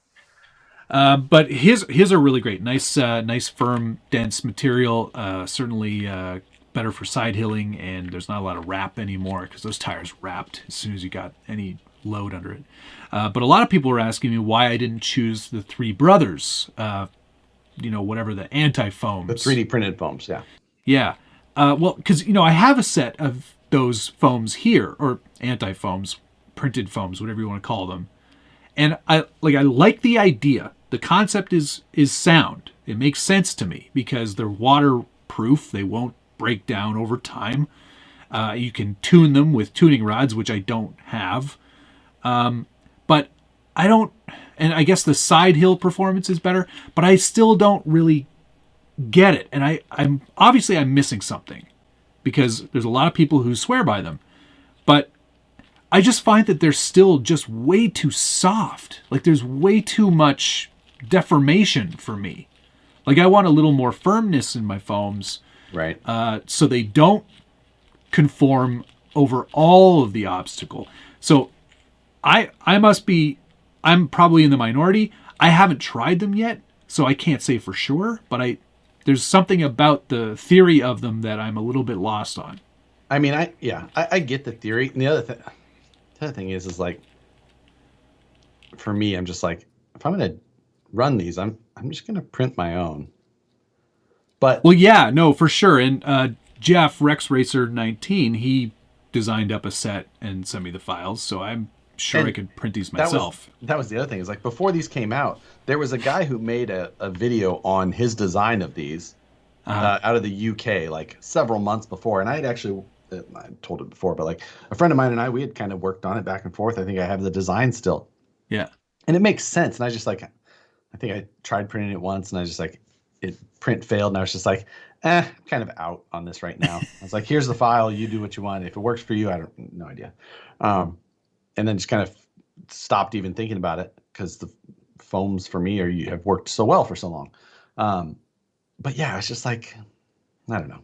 But his are really great. Nice, firm, dense material. Certainly better for side hilling, and there's not a lot of wrap anymore because those tires wrapped as soon as you got any load under it. But a lot of people were asking me why I didn't choose the Three Brothers. Whatever the anti-foams. The 3D printed foams, yeah. Yeah. Well, because, I have a set of those foams here, or anti-foams, printed foams, whatever you want to call them. And I like the idea. The concept is sound. It makes sense to me because they're waterproof. They won't break down over time. You can tune them with tuning rods, which I don't have. But I don't, and I guess the side hill performance is better, but I still don't really get it. And I'm obviously I'm missing something because there's a lot of people who swear by them, but I just find that they're still just way too soft. Like there's way too much deformation for me. Like I want a little more firmness in my foams, Right. so they don't conform over all of the obstacle. So I'm probably in the minority. I haven't tried them yet, so I can't say for sure, but there's something about the theory of them that I'm a little bit lost on. I mean, I get the theory. And the other thing is like, for me, I'm just like, if I'm going to run these, I'm just going to print my own. But Well, yeah, no, for sure. And Jeff, Rex Racer 19, he designed up a set and sent me the files, so I'm sure I could print these myself. That was the other thing, is like before these came out, there was a guy who made a video on his design of these out of the UK like several months before. And I had actually, I told it before, but like a friend of mine and I, we had kind of worked on it back and forth. I think I have the design still. Yeah. And it makes sense. And I just like, I think I tried printing it once and I just like, it print failed. And I was just like, kind of out on this right now. I was like, here's the file. You do what you want. If it works for you, no idea. And then just kind of stopped even thinking about it because the foams for me have worked so well for so long. But yeah, it's just like, I don't know.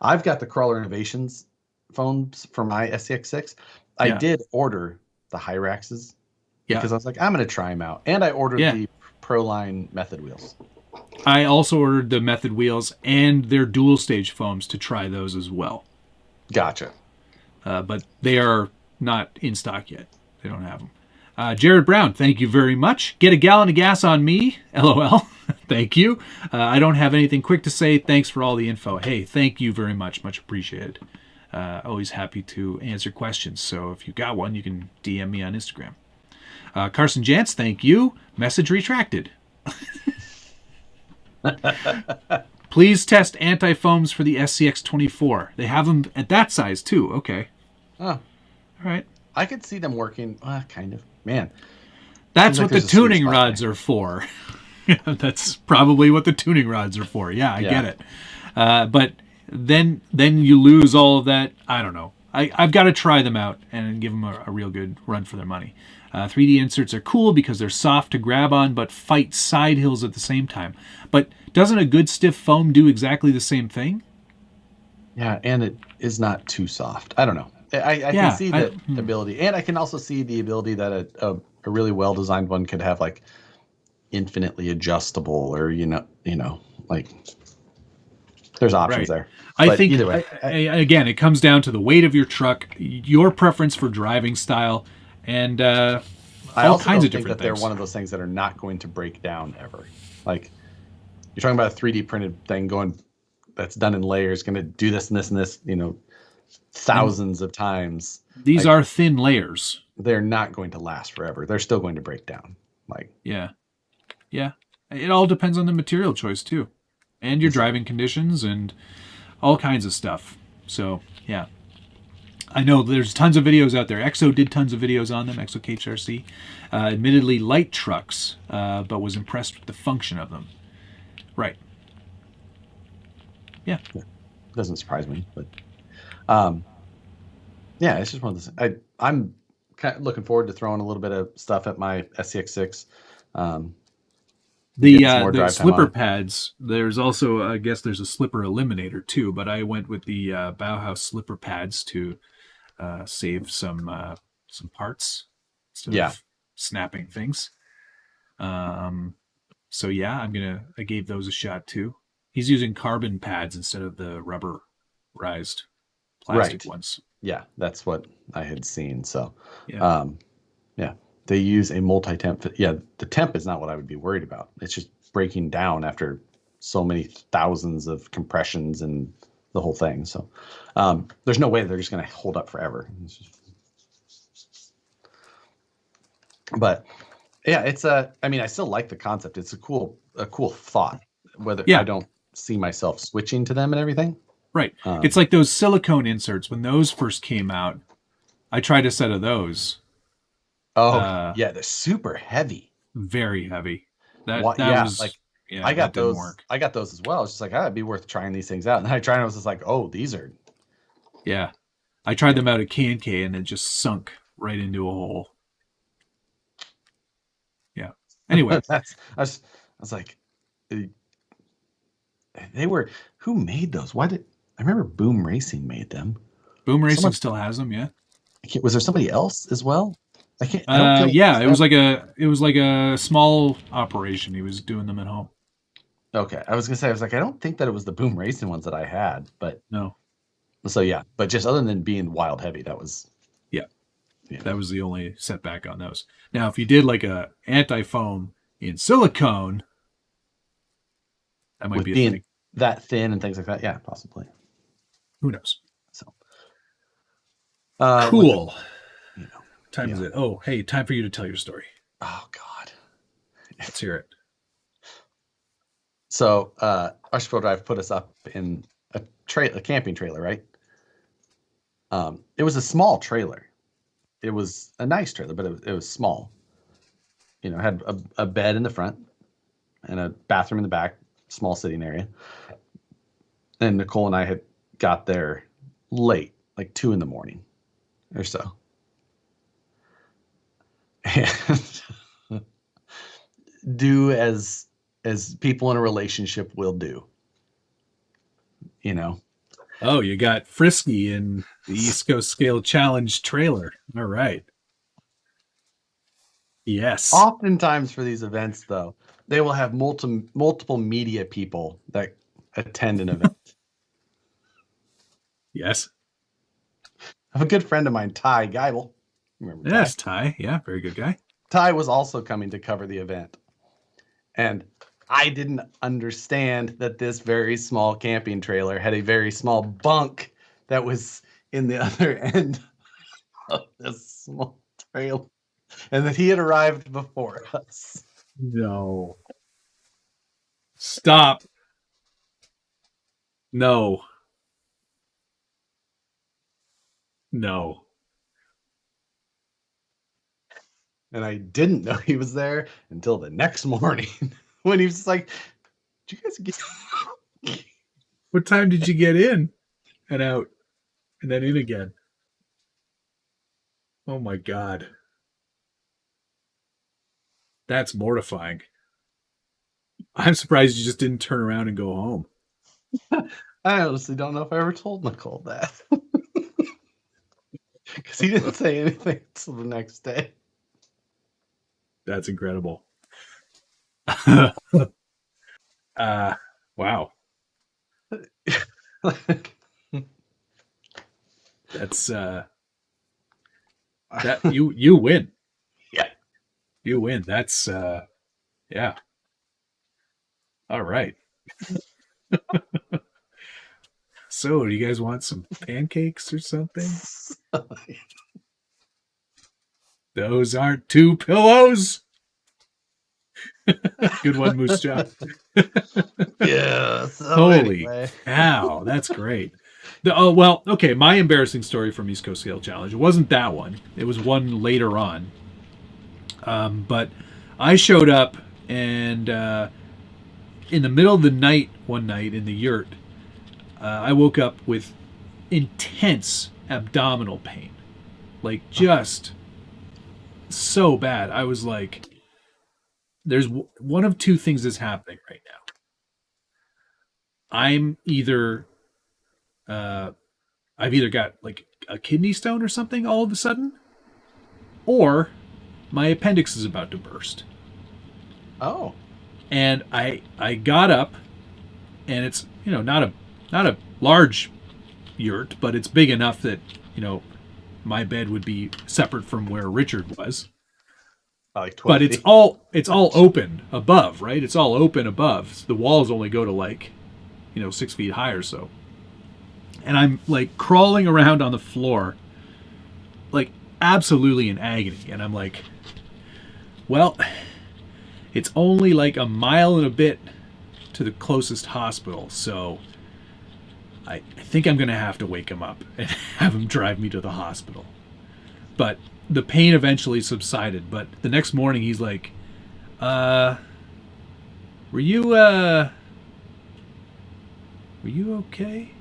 I've got the Crawler Innovations foams for my SCX6. I did order the Hyraxes because I was like, I'm going to try them out. And I ordered the Proline Method wheels. I also ordered the Method wheels and their dual stage foams to try those as well. Gotcha. But they are not in stock yet. They don't have them. Jared Brown, thank you very much. Get a gallon of gas on me. LOL. Thank you. I don't have anything quick to say. Thanks for all the info. Hey, thank you very much. Much appreciated. Always happy to answer questions. So if you got one, you can DM me on Instagram. Carson Jantz, thank you. Message retracted. Please test anti-foams for the SCX24. They have them at that size too. Okay. Oh. All right. I could see them working, kind of. Man. That's like what the tuning rods are for. That's probably what the tuning rods are for. Yeah, I get it. But then you lose all of that. I don't know. I've got to try them out and give them a real good run for their money. 3D inserts are cool because they're soft to grab on, but fight side hills at the same time. But doesn't a good stiff foam do exactly the same thing? Yeah, and it is not too soft. I don't know. I can see the ability, and I can also see the ability that a really well-designed one could have like infinitely adjustable, or like there's options there. I But think either way, again, it comes down to the weight of your truck, your preference for driving style, and I all also kinds don't of think different that they're things. one of those things that are not going to break down ever. Like you're talking about a 3D printed thing going that's done in layers, going to do this and this and this, thousands of times. These are thin layers. They're not going to last forever. They're still going to break down. Yeah. It all depends on the material choice too, and your driving conditions and all kinds of stuff. So yeah, I know there's tons of videos out there. EXO did tons of videos on them. EXO KHRC, admittedly light trucks, but was impressed with the function of them. Right. Yeah. Doesn't surprise me, but yeah, it's just one of those. I'm kind of looking forward to throwing a little bit of stuff at my SCX6. The slipper pads. There's also, I guess, there's a slipper eliminator too, but I went with the Bauhaus slipper pads to save some parts instead of snapping things. So yeah, I gave those a shot too. He's using carbon pads instead of the rubberized plastic ones. Yeah, that's what I had seen. So yeah. They use a multi-temp. Yeah, the temp is not what I would be worried about. It's just breaking down after so many thousands of compressions and the whole thing. So there's no way they're just going to hold up forever. But yeah, I still like the concept. It's a cool thought. I don't see myself switching to them and everything. Right. It's like those silicone inserts when those first came out. I tried a set of those. Oh, yeah, they're super heavy. Very heavy. That was like, I got those. I got those as well. It's just like, it'd be worth trying these things out. And then I tried, and I was just like, oh, these are. Yeah, I tried them out at K&K, and it just sunk right into a hole. Yeah. Anyway, I was like, they were. Who made those? I remember Boom Racing made them? Boom Racing still has them. Yeah. Was there somebody else as well? I can't. It was like a small operation. He was doing them at home. Okay, I was gonna say, I don't think that it was the Boom Racing ones that I had, but no. So yeah, but just other than being wild heavy, that was that was the only setback on those. Now, if you did like a anti-foam in silicone, that might be a thing. That thin and things like that. Yeah, possibly. Who knows? So cool. Time is it? Oh, hey, time for you to tell your story. Oh God, let's hear it. So our Squirrel Drive put us up in a camping trailer, right? It was a small trailer. It was a nice trailer, but it was small. It had a bed in the front and a bathroom in the back, small sitting area. And Nicole and I had got there late, like 2 a.m. or so. And do as people in a relationship will do. Oh, you got frisky in the East Coast Scale Challenge trailer. All right. Yes. Oftentimes for these events, though, they will have multiple media people that attend an event. Yes. I have a good friend of mine, Ty Geibel. Remember Ty? Yes, Ty. Yeah, very good guy. Ty was also coming to cover the event. And I didn't understand that this very small camping trailer had a very small bunk that was in the other end of this small trailer. And that he had arrived before us. No. Stop. No. And I didn't know he was there until the next morning when he was just like, did you guys get... What time did you get in and out and then in again? Oh my God. That's mortifying. I'm surprised you just didn't turn around and go home. I honestly don't know if I ever told Nicole that. Because he didn't say anything until the next day. That's incredible. Wow. That's that you win. Yeah. You win. That's yeah. All right. So, do you guys want some pancakes or something? Those aren't two pillows. Good one, Moose Jaw. Yeah. So Holy anyway. cow, that's great. Okay, my embarrassing story from East Coast Scale Challenge. It wasn't that one. It was one later on. But I showed up, and in the middle of the night, one night in the yurt, I woke up with intense abdominal pain. Like, just so bad. I was like, there's one of two things that's happening right now. I'm either, I've either got like a kidney stone or something all of a sudden, or my appendix is about to burst. Oh. And I got up, and it's, not a large yurt, but it's big enough that, my bed would be separate from where Richard was. Like 12 But it's all open above, right? It's all open above. So the walls only go to like, 6 feet high or so. And I'm like crawling around on the floor, like absolutely in agony. And I'm like, well, it's only like a mile and a bit to the closest hospital. So I think I'm going to have to wake him up and have him drive me to the hospital. But the pain eventually subsided. But the next morning he's like, were you okay?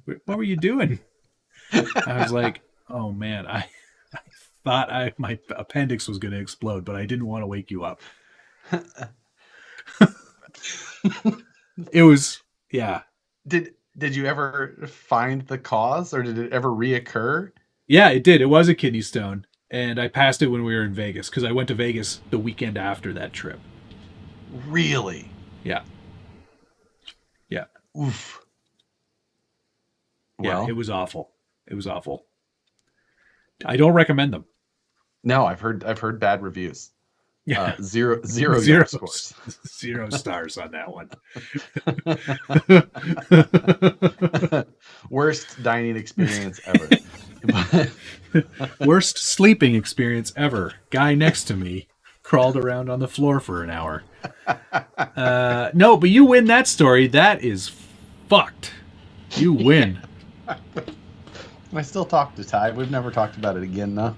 What were you doing? I was like, oh man, I thought my appendix was going to explode, but I didn't want to wake you up. It was, yeah. Did you ever find the cause, or did it ever reoccur? Yeah, it did. It was a kidney stone, and I passed it when we were in Vegas, because I went to Vegas the weekend after that trip. Really? Yeah. Yeah. Oof. Yeah, Well, it was awful. It was awful. I don't recommend them. no, I've heard bad reviews. Yeah. Zero scores. 0 stars on that one. Worst dining experience ever. Worst sleeping experience ever. Guy next to me crawled around on the floor for an hour. No, but you win that story. That is fucked. You win. I still talk to Ty. We've never talked about it again, though.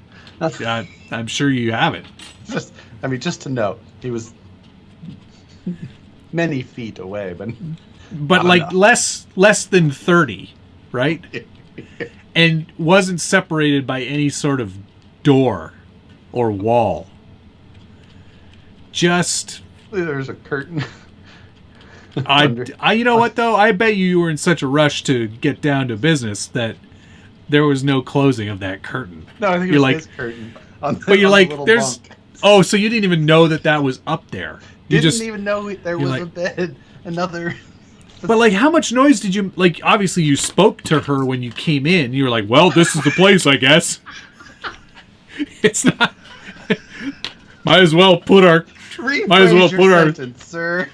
I'm sure you haven't. Just to note, he was many feet away, but like less than 30, right? And wasn't separated by any sort of door or wall. Just there's a curtain. You know what though? I bet you were in such a rush to get down to business that there was no closing of that curtain. No, I think it was his curtain. But you're like, there's bunk. Oh, so you didn't even know that was up there. You didn't even know there was a bed. Another. But like, how much noise did you like? Obviously, you spoke to her when you came in. You were like, "Well, this is the place, I guess." It's not. Might as well put our. Sentence, sir.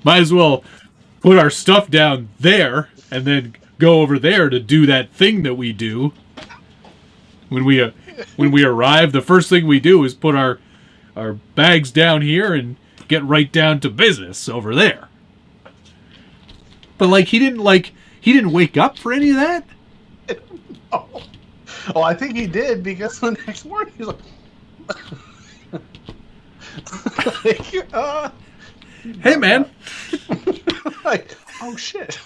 Might as well put our stuff down there and then go over there to do that thing that we do. When we arrive, the first thing we do is put our bags down here and get right down to business over there. But like he didn't wake up for any of that? No. Oh, I think he did, because the next morning he's like, hey man. Like, oh shit.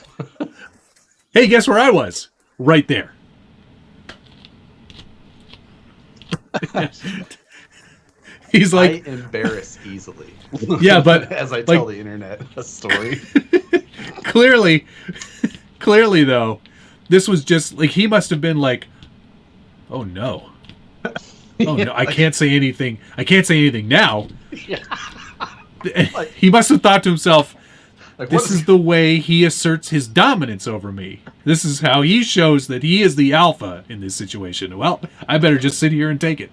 Hey, guess where I was? Right there. He's like, I embarrass easily. Yeah, but as I tell the internet a story. Clearly though, this was just like, he must have been like, oh no. Oh no, I can't say anything. I can't say anything now. Yeah. He must have thought to himself, Like, this is the way he asserts his dominance over me. This is how he shows that he is the alpha in this situation. Well, I better just sit here and take it.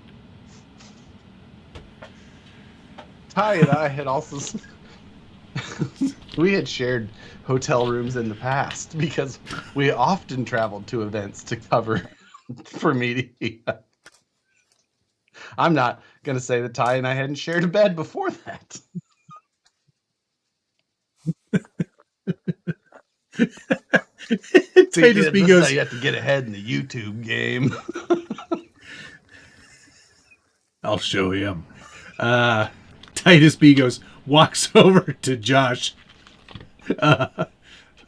Ty and I had also we had shared hotel rooms in the past because we often traveled to events to cover for media. I'm not going to say that Ty and I hadn't shared a bed before that. Titus B goes, you have to get ahead in the YouTube game. I'll show him. Titus B goes, walks over to Josh.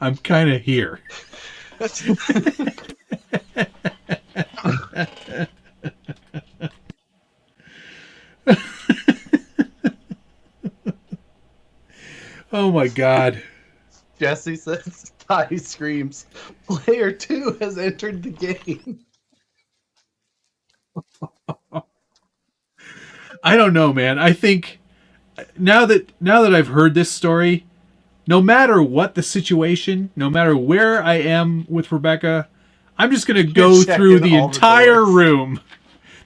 I'm kind of here. Oh my God. Jesse says, Ty screams, player 2 has entered the game. I don't know, man. I think now that I've heard this story, no matter what the situation, no matter where I am with Rebecca, I'm just going to go through the entire room,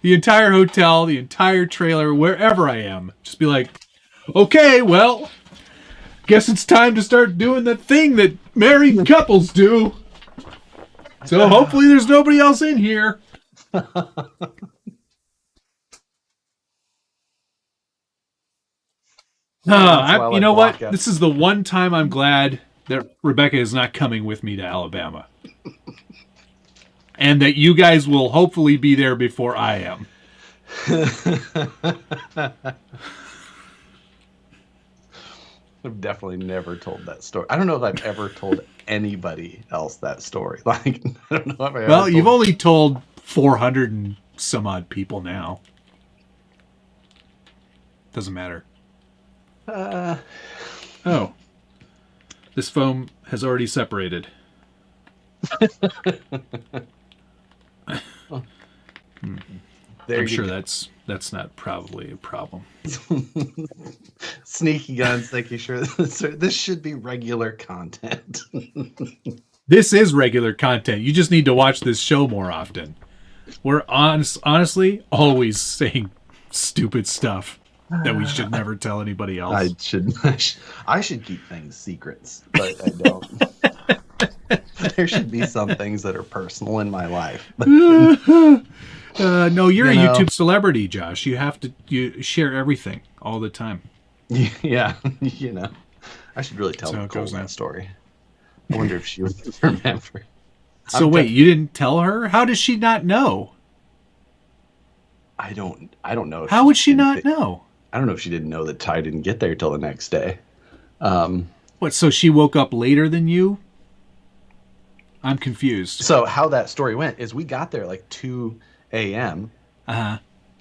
the entire hotel, the entire trailer, wherever I am. Just be like, okay, well, guess it's time to start doing that thing that married couples do. So hopefully there's nobody else in here. You know what? This is the one time I'm glad that Rebecca is not coming with me to Alabama. And that you guys will hopefully be there before I am. I've definitely never told that story. I don't know if I've ever told anybody else that story. Like, I don't know if I ever Well, you've only told 400 and some odd people now. Doesn't matter. Oh. This foam has already separated. I'm sure that's not probably a problem. Sneaky guns, thank sure this should be regular content. This is regular content. You just need to watch this show more often. We're honestly always saying stupid stuff that we should never tell anybody else. I should keep things secrets, but I don't. There should be some things that are personal in my life. No, you're a YouTube celebrity, Josh. You have to share everything all the time. Yeah, I should really tell Nicole that story. I wonder if she would remember. So wait, you didn't tell her? How does she not know? I don't know. How would she not know? I don't know if she didn't know that Ty didn't get there till the next day. What? So she woke up later than you? I'm confused. So how that story went is we got there like 2 a.m.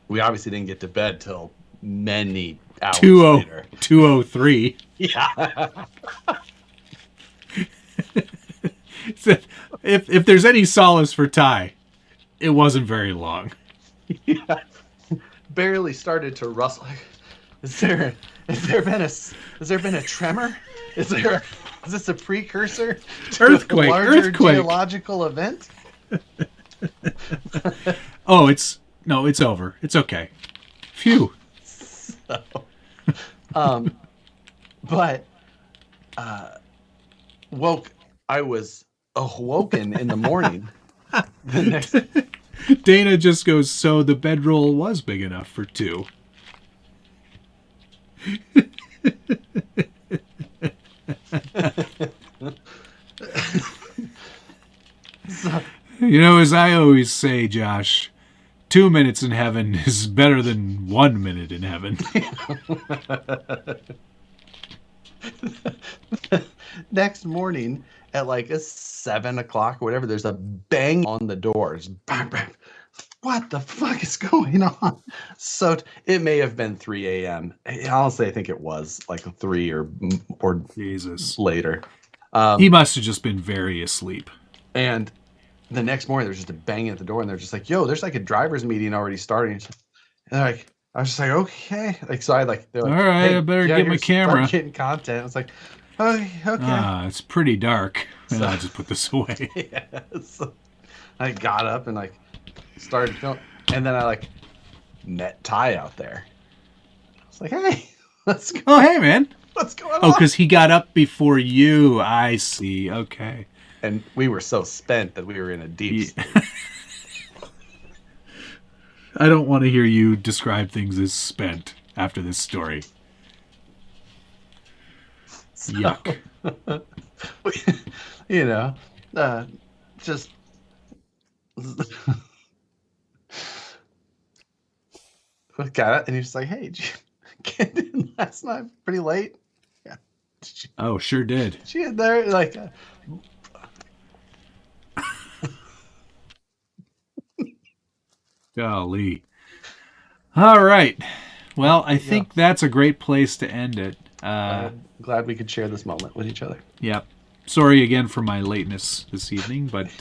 We obviously didn't get to bed till many hours later. 2:03. Yeah. If there's any solace for Ty, it wasn't very long. Yeah. Barely started to rustle. Has there been a tremor? Is this a precursor to earthquake? A larger geological event? Oh, it's over. It's okay. Phew. So, but I was awoken in the morning. The next. Dana just goes, so the bedroll was big enough for two. As I always say, Josh, 2 minutes in heaven is better than 1 minute in heaven. Next morning at like 7 o'clock or whatever, there's a bang on the doors. Bang, bang. What the fuck is going on? So it may have been 3 a.m. Honestly, I think it was like 3 or Jesus later. He must have just been very asleep. And the next morning, there's just a bang at the door, and they're just like, "Yo, there's like a driver's meeting already starting." And they're like, I was just like, "Okay." Like, so they're like, "All right, hey, I better get my camera." Start getting content. It's like, Okay. It's pretty dark. I'll just put this away. Yes. I got up and like started filming, and then I like met Ty out there. I was like, "Hey, let's go. Oh, hey, man. What's going Oh, on?" because he got up before you. I see. Okay. And we were so spent that we were in a deep sleep. I don't want to hear you describe things as spent after this story. So, Yuck. you know, just got it, and he's like, "Hey, did you get in last night pretty late?" Yeah. Oh, sure did. She had there like. Golly. All right. Well, I think that's a great place to end it. Glad we could share this moment with each other. Yep. Sorry again for my lateness this evening, but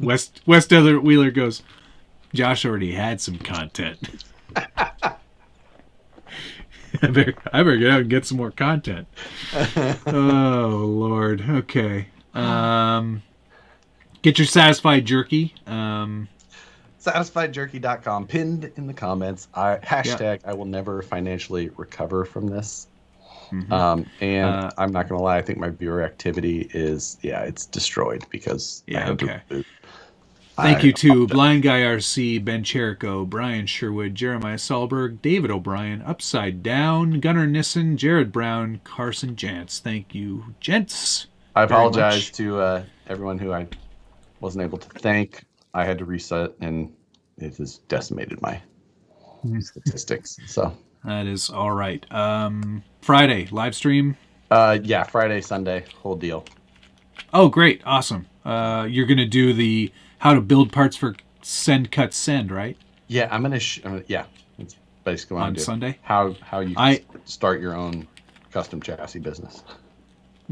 West Other Wheeler goes, Josh already had some content. I better get out and get some more content. Oh, Lord. Okay. Get your satisfied jerky. SatisfiedJerky.com, pinned in the comments. Hashtag I will never financially recover from this. Mm-hmm. And I'm not gonna lie, I think my viewer activity is it's destroyed because I had to reboot. Thank you to Blind Guy RC, Ben Cherico, Brian Sherwood, Jeremiah Solberg, David O'Brien, Upside Down, Gunnar Nissen, Jared Brown, Carson Jantz. Thank you, gents. I apologize to everyone who I wasn't able to thank. I had to reset, and it has decimated my statistics. So that is all right. Friday live stream. Friday, Sunday, whole deal. Oh, great, awesome. You're gonna do the how to build parts for Send Cut Send, right? Yeah, I'm gonna. It's basically what on I'm doing. Sunday. How you can start your own custom chassis business.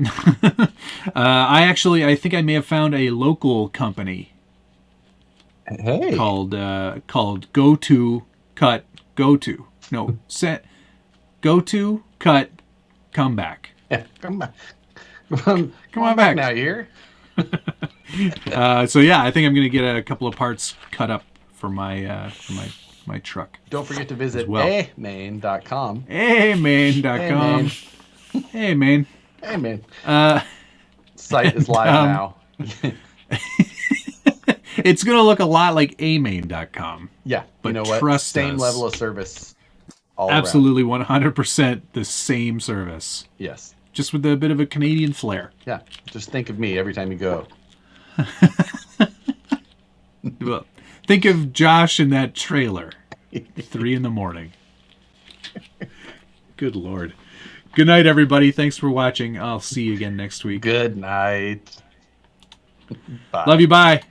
I think I may have found a local company. Hey. Called Goto Cut Goto. No, set Goto Cut Come Back. Yeah, come back. Come on back now, you hear? So yeah, I think I'm gonna get a couple of parts cut up for my truck. Don't forget to visit amain.com. Amain.com. Hey, Main. Hey, man. Site is live now. It's going to look a lot like amain.com. Yeah, but you know what? Trust same us, level of service all absolutely around. 100% the same service. Yes. Just with a bit of a Canadian flair. Yeah, just think of me every time you go. Well, think of Josh in that trailer. 3 a.m. Good Lord. Good night, everybody. Thanks for watching. I'll see you again next week. Good night. Bye. Love you. Bye.